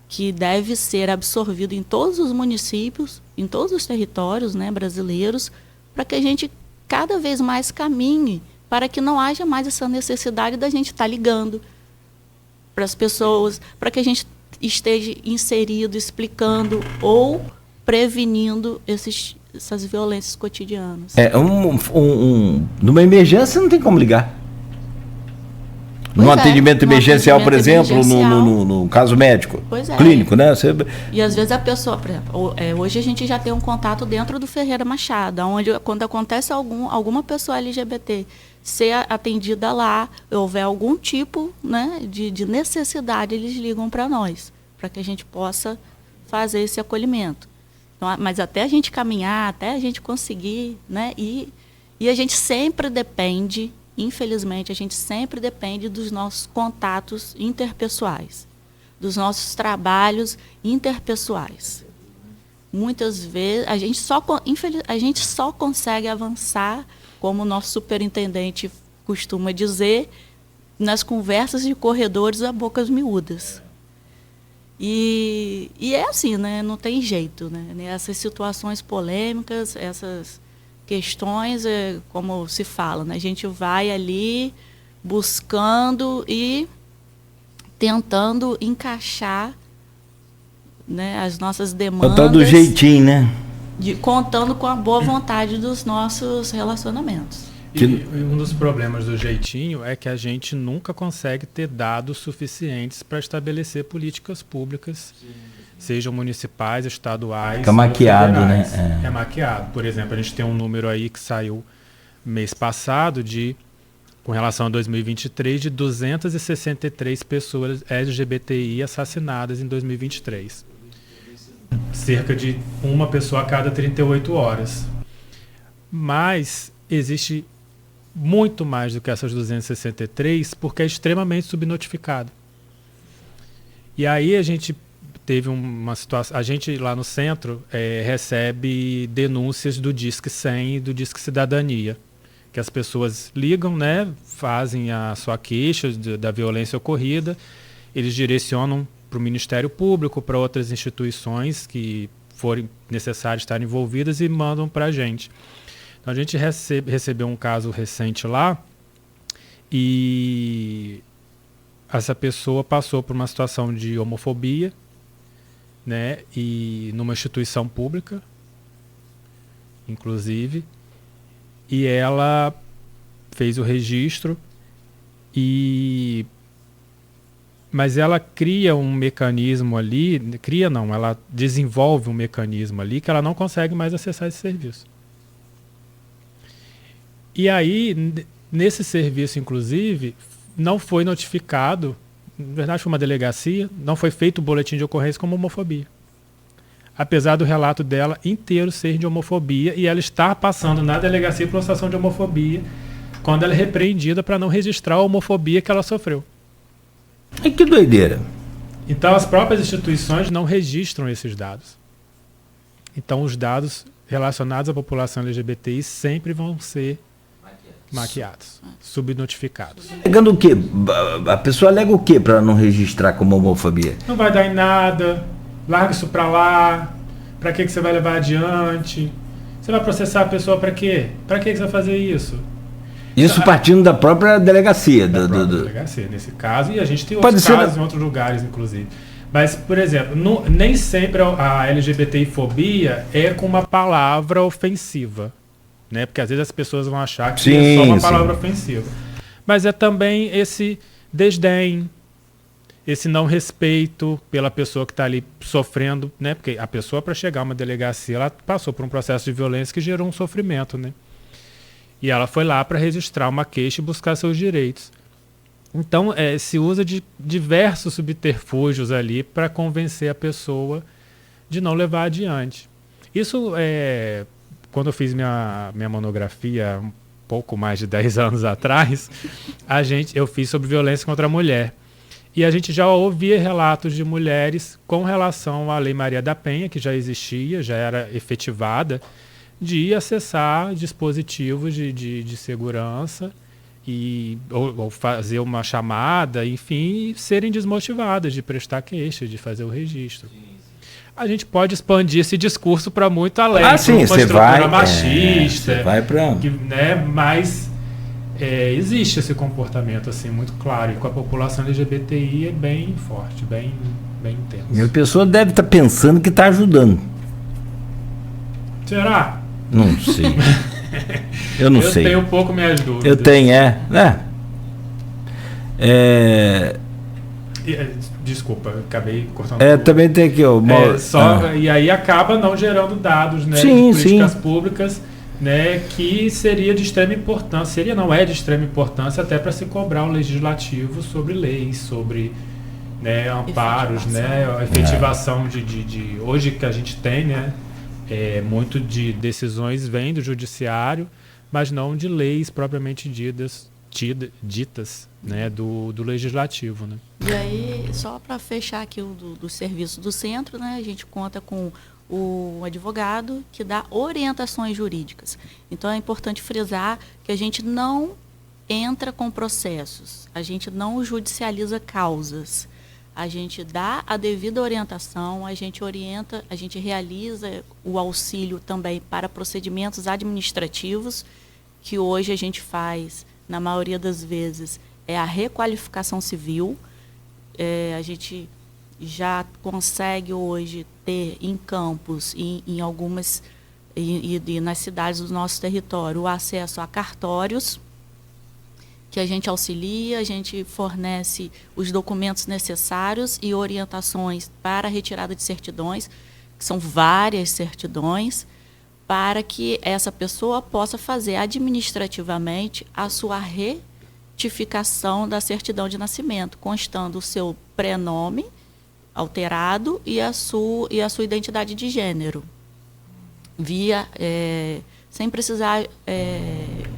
Speaker 4: que deve ser absorvido em todos os municípios, em todos os territórios, né, brasileiros, para que a gente cada vez mais caminhe para que não haja mais essa necessidade da gente estar ligando para as pessoas, para que a gente esteja inserido, explicando ou prevenindo essas violências cotidianas.
Speaker 3: Numa emergência não tem como ligar. No atendimento emergencial, por exemplo, no caso médico, clínico, né?
Speaker 4: E às vezes a pessoa, por exemplo, hoje a gente já tem um contato dentro do Ferreira Machado, onde quando acontece alguma pessoa LGBT ser atendida lá, houver algum tipo, né, de necessidade, eles ligam para nós, para que a gente possa fazer esse acolhimento. Então, mas até a gente caminhar, até a gente conseguir, né, e a gente sempre depende, infelizmente, a gente sempre depende dos nossos contatos interpessoais, dos nossos trabalhos interpessoais. Muitas vezes a gente só consegue avançar, como o nosso superintendente costuma dizer, nas conversas de corredores a bocas miúdas. E é assim, né? Não tem jeito, né? Essas situações polêmicas, essas questões, como se fala, né? A gente vai ali buscando e tentando encaixar, né, as nossas demandas.
Speaker 3: Contando do jeitinho, né?
Speaker 4: Contando com a boa vontade dos nossos relacionamentos.
Speaker 1: E um dos problemas do jeitinho é que a gente nunca consegue ter dados suficientes para estabelecer políticas públicas, sejam municipais, estaduais.
Speaker 3: Fica maquiado, né?
Speaker 1: É maquiado. Por exemplo, a gente tem um número aí que saiu mês passado com relação a 2023, de 263 pessoas LGBTI assassinadas em 2023. Cerca de uma pessoa a cada 38 horas. Mas existe muito mais do que essas 263, porque é extremamente subnotificado. E aí a gente teve uma situação, a gente lá no centro recebe denúncias do Disque 100 e do Disque Cidadania, que as pessoas ligam, né, fazem a sua queixa da violência ocorrida, eles direcionam para o Ministério Público, para outras instituições que forem necessárias estar envolvidas e mandam para a gente. Então a gente recebeu um caso recente lá e essa pessoa passou por uma situação de homofobia, né, e numa instituição pública, inclusive, e ela fez o registro mas ela cria um mecanismo ali, ela desenvolve um mecanismo ali que ela não consegue mais acessar esse serviço. E aí, nesse serviço, inclusive, não foi notificado, na verdade foi uma delegacia, não foi feito o boletim de ocorrência como homofobia. Apesar do relato dela inteiro ser de homofobia e ela estar passando na delegacia por uma situação de homofobia, quando ela é repreendida para não registrar a homofobia que ela sofreu.
Speaker 3: E que doideira.
Speaker 1: Então as próprias instituições não registram esses dados. Então os dados relacionados à população LGBTI sempre vão ser maquiados, subnotificados.
Speaker 3: Alegando o quê? A pessoa alega o quê para não registrar como homofobia?
Speaker 1: Não vai dar em nada, larga isso para lá, para que você vai levar adiante? Você vai processar a pessoa para quê? Para que você vai fazer isso?
Speaker 3: Isso partindo da própria delegacia.
Speaker 1: Delegacia, nesse caso, e a gente tem outros casos em outros lugares, inclusive. Mas, por exemplo, nem sempre a LGBTI-fobia é com uma palavra ofensiva, né? Porque às vezes as pessoas vão achar que é só uma palavra ofensiva. Mas é também esse desdém, esse não respeito pela pessoa que está ali sofrendo, né? Porque a pessoa, para chegar a uma delegacia, ela passou por um processo de violência que gerou um sofrimento, né? E ela foi lá para registrar uma queixa e buscar seus direitos. Então, se usa de diversos subterfúgios ali para convencer a pessoa de não levar adiante. Isso, quando eu fiz minha monografia, um pouco mais de 10 anos atrás, eu fiz sobre violência contra a mulher. E a gente já ouvia relatos de mulheres com relação à Lei Maria da Penha, que já existia, já era efetivada, de acessar dispositivos de segurança ou fazer uma chamada, enfim, e serem desmotivadas de prestar queixa, de fazer o registro. A gente pode expandir esse discurso para muito além,
Speaker 3: uma estrutura
Speaker 1: machista,
Speaker 3: vai pra...
Speaker 1: né, mas existe esse comportamento assim muito claro, e com a população LGBTI é bem forte, bem intenso.
Speaker 3: E a pessoa deve estar pensando que está ajudando.
Speaker 1: Será?
Speaker 3: Não sei. Eu não sei.
Speaker 1: Eu tenho um pouco minhas dúvidas.
Speaker 3: Eu tenho,
Speaker 1: Desculpa, acabei cortando.
Speaker 3: Também tem aqui,
Speaker 1: E aí acaba não gerando dados, né, de políticas públicas né, que seria de extrema importância, seria não é de extrema importância até para se cobrar o legislativo sobre leis, sobre, né, amparos, né, a efetivação de hoje que a gente tem, né, muito de decisões vem do judiciário, mas não de leis propriamente ditas, né, do legislativo, né.
Speaker 4: E aí, só para fechar aqui do serviço do centro, né, a gente conta com o advogado que dá orientações jurídicas. Então, é importante frisar que a gente não entra com processos, a gente não judicializa causas. A gente dá a devida orientação, a gente orienta, a gente realiza o auxílio também para procedimentos administrativos, que hoje a gente faz, na maioria das vezes, é a requalificação civil. A gente já consegue hoje ter em Campos e em algumas e nas cidades do nosso território o acesso a cartórios, que a gente auxilia, a gente fornece os documentos necessários e orientações para a retirada de certidões, que são várias certidões, para que essa pessoa possa fazer administrativamente a sua retificação da certidão de nascimento, constando o seu prenome alterado e a sua identidade de gênero, sem precisar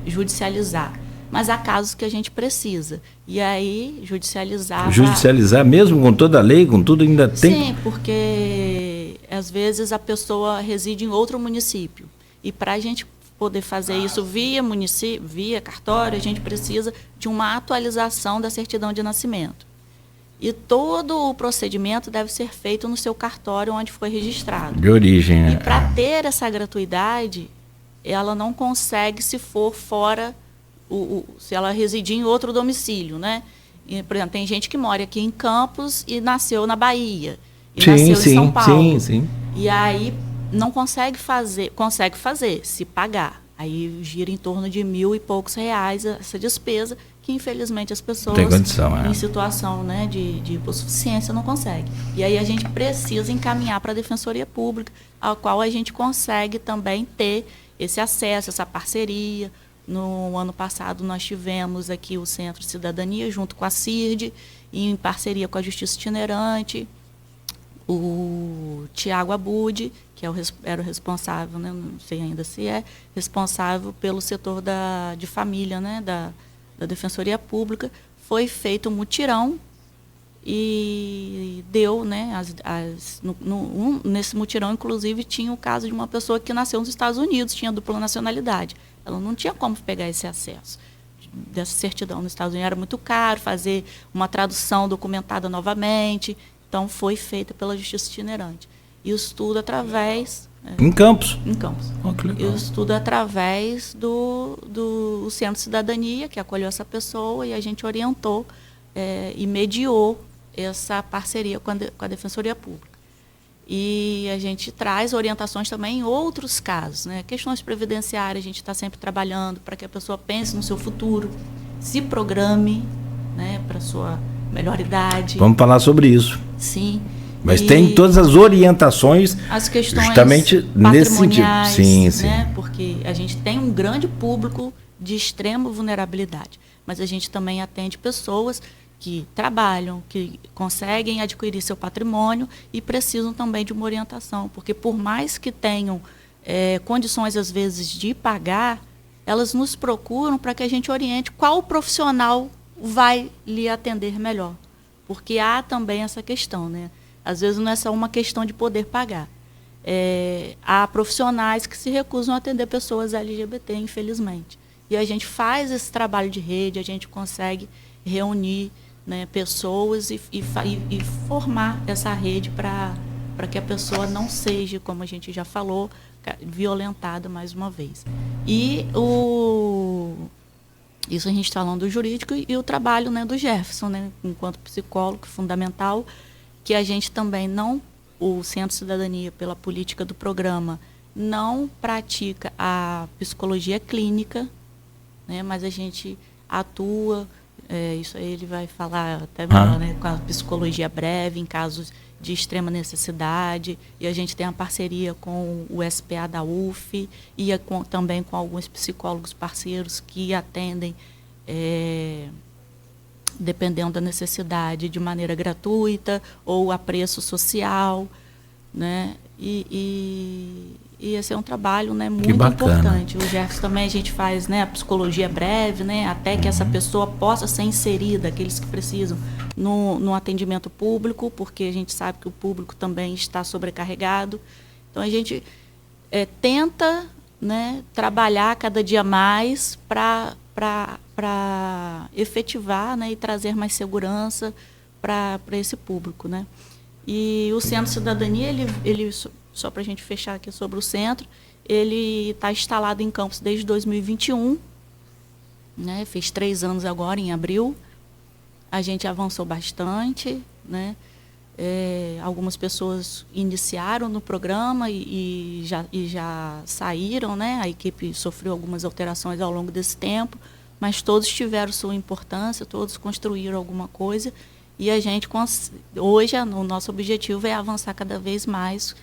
Speaker 4: judicializar. Mas há casos que a gente precisa. E aí, judicializar...
Speaker 3: Judicializar mesmo com toda a lei, com tudo ainda tem?
Speaker 4: Sim, porque às vezes a pessoa reside em outro município. E para a gente poder fazer isso via município, via cartório, a gente precisa de uma atualização da certidão de nascimento. E todo o procedimento deve ser feito no seu cartório onde foi registrado.
Speaker 3: De origem, né?
Speaker 4: E para ter essa gratuidade, ela não consegue se for fora... se ela residir em outro domicílio, né? E, por exemplo, tem gente que mora aqui em Campos e nasceu na Bahia. E nasceu em São Paulo.
Speaker 3: Sim.
Speaker 4: E aí não consegue fazer, se pagar. Aí gira em torno de R$1.000 e poucos essa despesa, que infelizmente as pessoas
Speaker 3: tem condição,
Speaker 4: em situação, né, de hipossuficiência não conseguem. E aí a gente precisa encaminhar para a Defensoria Pública, a qual a gente consegue também ter esse acesso, essa parceria. No ano passado, nós tivemos aqui o Centro Cidadania, junto com a CIRD, e em parceria com a Justiça Itinerante, o Tiago Abud, que era o responsável, né, não sei ainda se é, responsável pelo setor de família, né, da Defensoria Pública, foi feito um mutirão e deu, né, nesse mutirão, inclusive, tinha o caso de uma pessoa que nasceu nos Estados Unidos, tinha dupla nacionalidade. Ela não tinha como pegar esse acesso dessa certidão nos Estados Unidos. Era muito caro fazer uma tradução documentada novamente. Então, foi feita pela Justiça Itinerante. E o estudo através...
Speaker 3: Em Campos?
Speaker 4: Em Campos.
Speaker 3: Oh, que legal.
Speaker 4: E o estudo através do Centro Cidadania, que acolheu essa pessoa, e a gente orientou e mediou essa parceria com a Defensoria Pública. E a gente traz orientações também em outros casos, né? Questões previdenciárias, a gente está sempre trabalhando para que a pessoa pense no seu futuro, se programe, né, para a sua melhor idade.
Speaker 3: Vamos falar sobre isso.
Speaker 4: Sim.
Speaker 3: Mas tem todas as orientações,
Speaker 4: as questões
Speaker 3: justamente nesse sentido. Sim.
Speaker 4: Né? Porque a gente tem um grande público de extrema vulnerabilidade, mas a gente também atende pessoas que trabalham, que conseguem adquirir seu patrimônio e precisam também de uma orientação, porque por mais que tenham condições, às vezes, de pagar, elas nos procuram para que a gente oriente qual profissional vai lhe atender melhor, porque há também essa questão, né? Às vezes não é só uma questão de poder pagar. Há profissionais que se recusam a atender pessoas LGBT, infelizmente. E a gente faz esse trabalho de rede, a gente consegue reunir, né, pessoas e formar essa rede para que a pessoa não seja, como a gente já falou, violentada mais uma vez. E isso a gente está falando do jurídico e o trabalho, né, do Jefferson, né, enquanto psicólogo fundamental, que a gente também o Centro Cidadania, pela política do programa, não pratica a psicologia clínica, né, mas a gente atua Isso aí ele vai falar até melhor, né? Com a psicologia breve, em casos de extrema necessidade. E a gente tem a parceria com o SPA da UF e também com alguns psicólogos parceiros que atendem, dependendo da necessidade, de maneira gratuita ou a preço social, né? E esse é um trabalho, né, muito importante. O Jefferson também a gente faz, né, a psicologia breve, né, até que essa pessoa possa ser inserida, aqueles que precisam, no atendimento público, porque a gente sabe que o público também está sobrecarregado. Então a gente tenta, né, trabalhar cada dia mais para efetivar, né, e trazer mais segurança para esse público, né. E o Centro Cidadania, ele só para a gente fechar aqui sobre o centro, ele está instalado em Campos desde 2021, né? Fez 3 anos agora, em abril. A gente avançou bastante, né? Algumas pessoas iniciaram no programa e já saíram, né? A equipe sofreu algumas alterações ao longo desse tempo, mas todos tiveram sua importância, todos construíram alguma coisa. E a gente, hoje, o nosso objetivo é avançar cada vez mais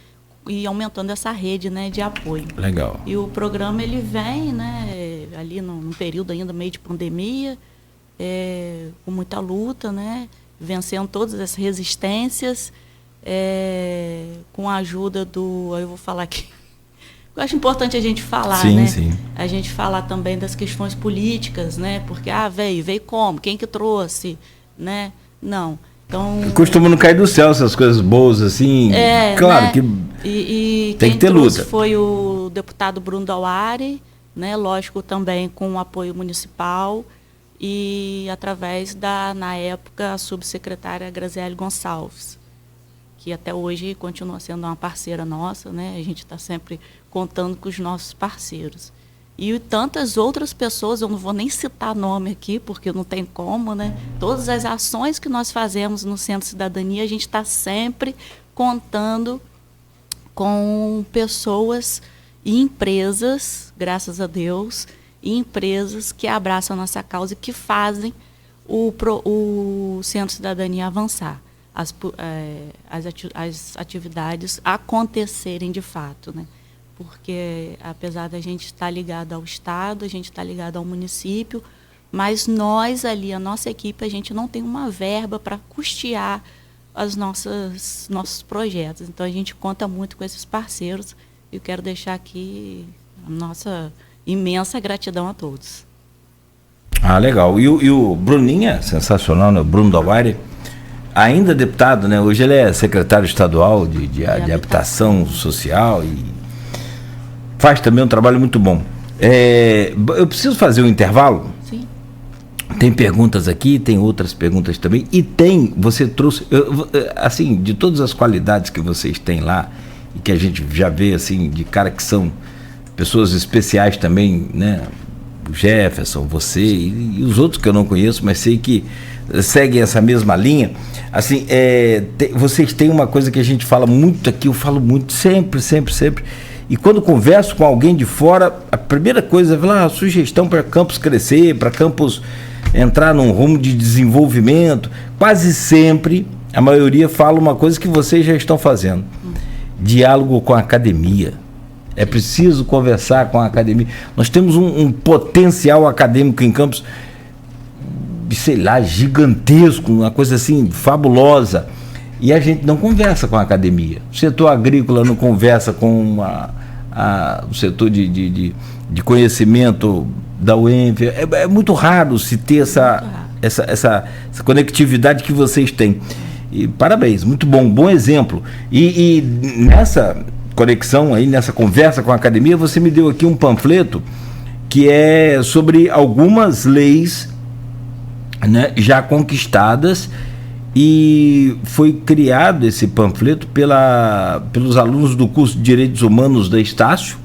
Speaker 4: e aumentando essa rede, né, de apoio.
Speaker 3: Legal.
Speaker 4: E o programa, ele vem, né, ali num período ainda meio de pandemia, com muita luta, né, vencendo todas as resistências, com a ajuda eu vou falar aqui, eu acho importante a gente falar,
Speaker 3: sim,
Speaker 4: né?
Speaker 3: Sim.
Speaker 4: A gente falar também das questões políticas, né, porque, veio como? Quem que trouxe, né? Não. Então,
Speaker 3: costuma não cair do céu essas coisas boas, assim. Claro, né? Que tem que ter luta.
Speaker 4: Foi o deputado Bruno Dauari, né? Lógico, também com o apoio municipal e através na época, a subsecretária Graziele Gonçalves, que até hoje continua sendo uma parceira nossa, né? A gente está sempre contando com os nossos parceiros. E tantas outras pessoas, eu não vou nem citar nome aqui, porque não tem como, né? Todas as ações que nós fazemos no Centro Cidadania, a gente está sempre contando com pessoas e empresas, graças a Deus, e empresas que abraçam a nossa causa e que fazem o Centro Cidadania avançar, as atividades acontecerem de fato, né? Porque, apesar da gente estar ligado ao Estado, a gente está ligado ao município, mas nós ali, a nossa equipe, a gente não tem uma verba para custear nossos projetos. Então, a gente conta muito com esses parceiros. E eu quero deixar aqui a nossa imensa gratidão a todos.
Speaker 3: Legal. E o Bruninha, sensacional, né? O Bruno Dauari, ainda deputado, né? Hoje ele é secretário estadual de habitação social e faz também um trabalho muito bom. Eu preciso fazer um intervalo?
Speaker 4: Sim.
Speaker 3: Tem perguntas aqui, tem outras perguntas também. E você trouxe, assim, de todas as qualidades que vocês têm lá, e que a gente já vê, assim, de cara que são pessoas especiais também, né? O Jefferson, você e os outros que eu não conheço, mas sei que seguem essa mesma linha. Assim, vocês têm uma coisa que a gente fala muito aqui, eu falo muito, sempre. E quando converso com alguém de fora, a primeira coisa é falar, sugestão para Campos crescer, para Campos entrar num rumo de desenvolvimento. Quase sempre, a maioria fala uma coisa que vocês já estão fazendo. Diálogo com a academia. É preciso conversar com a academia. Nós temos um potencial acadêmico em Campos, sei lá, gigantesco, uma coisa assim, fabulosa. E a gente não conversa com a academia. O setor agrícola não conversa com o setor de conhecimento da UENF. É muito raro se ter essa conectividade que vocês têm. E parabéns, muito bom exemplo. E nessa conexão aí, nessa conversa com a academia, você me deu aqui um panfleto que é sobre algumas leis, né, já conquistadas. E foi criado esse panfleto pelos alunos do curso de Direitos Humanos da Estácio,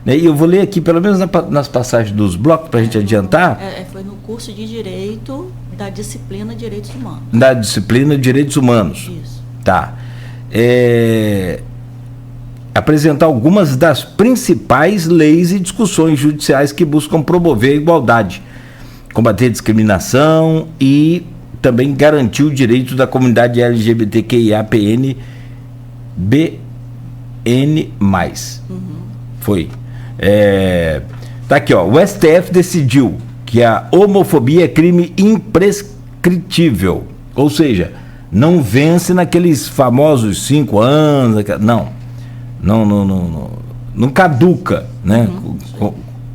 Speaker 3: né? E eu vou ler aqui, pelo menos nas passagens dos blocos, para a gente adiantar.
Speaker 4: Foi no curso de Direito da disciplina Direitos Humanos.
Speaker 3: Da disciplina Direitos Humanos.
Speaker 4: Isso.
Speaker 3: Tá. Apresentar algumas das principais leis e discussões judiciais que buscam promover a igualdade, combater a discriminação e também garantir o direito da comunidade LGBTQIAPN BN+. Foi. Tá aqui, ó. O STF decidiu que a homofobia é crime imprescritível. Ou seja, não vence naqueles famosos 5 anos. Não caduca, né?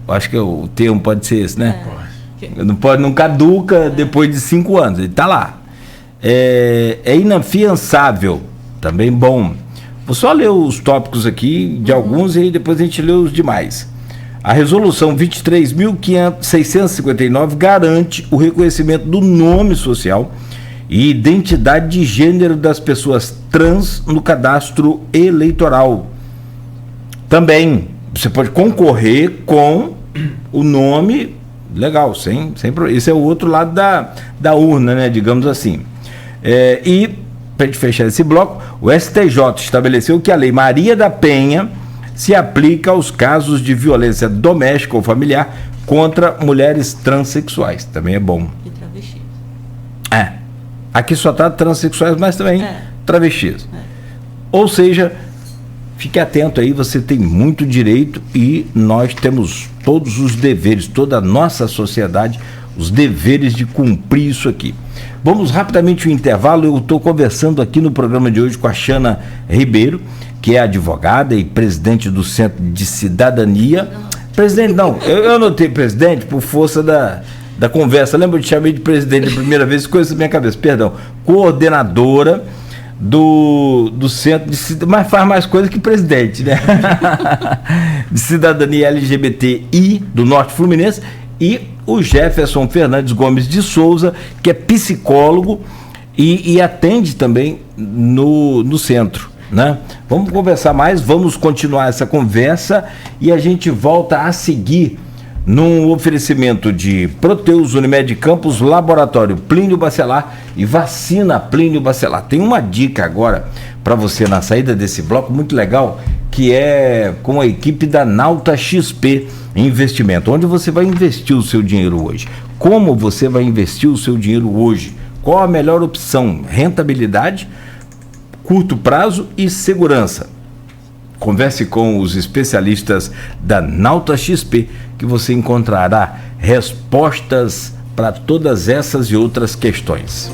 Speaker 3: Acho que o termo pode ser esse, né? Não caduca depois de 5 anos. Ele tá lá. É inafiançável. Também bom. Vou só ler os tópicos aqui de alguns e depois a gente lê os demais. A resolução 23.659 garante o reconhecimento do nome social e identidade de gênero das pessoas trans no cadastro eleitoral. Também você pode concorrer com o nome legal, sem esse é o outro lado da urna, né, digamos assim. E para a gente fechar esse bloco, o STJ estabeleceu que a Lei Maria da Penha se aplica aos casos de violência doméstica ou familiar contra mulheres transexuais. Também é bom.
Speaker 4: E travestis.
Speaker 3: Aqui só está transexuais, mas também travestis. Ou seja, fique atento aí, você tem muito direito e nós temos todos os deveres, toda a nossa sociedade, os deveres de cumprir isso aqui. Vamos rapidamente ao intervalo. Eu estou conversando aqui no programa de hoje com a Xana Ribeiro, que é advogada e presidente do Centro de Cidadania. Presidente, não, eu anotei presidente por força da conversa. Lembra, eu te chamei de presidente a primeira vez, coisa na minha cabeça, perdão. Coordenadora do Centro de Cidadania, mas faz mais coisa que presidente, né? De Cidadania LGBTI do Norte Fluminense. E o Jefferson Fernandes Gomes de Souza, que é psicólogo e atende também no centro, né? Vamos conversar mais, vamos continuar essa conversa e a gente volta a seguir num oferecimento de Proteus, Unimed Campos, Laboratório Plínio Bacelar e Vacina Plínio Bacelar. Tem uma dica agora para você na saída desse bloco muito legal, que é com a equipe da Nauta XP Investimento. Onde você vai investir o seu dinheiro hoje? Como você vai investir o seu dinheiro hoje? Qual a melhor opção? Rentabilidade, curto prazo e segurança. Converse com os especialistas da Nauta XP, que você encontrará respostas para todas essas e outras questões.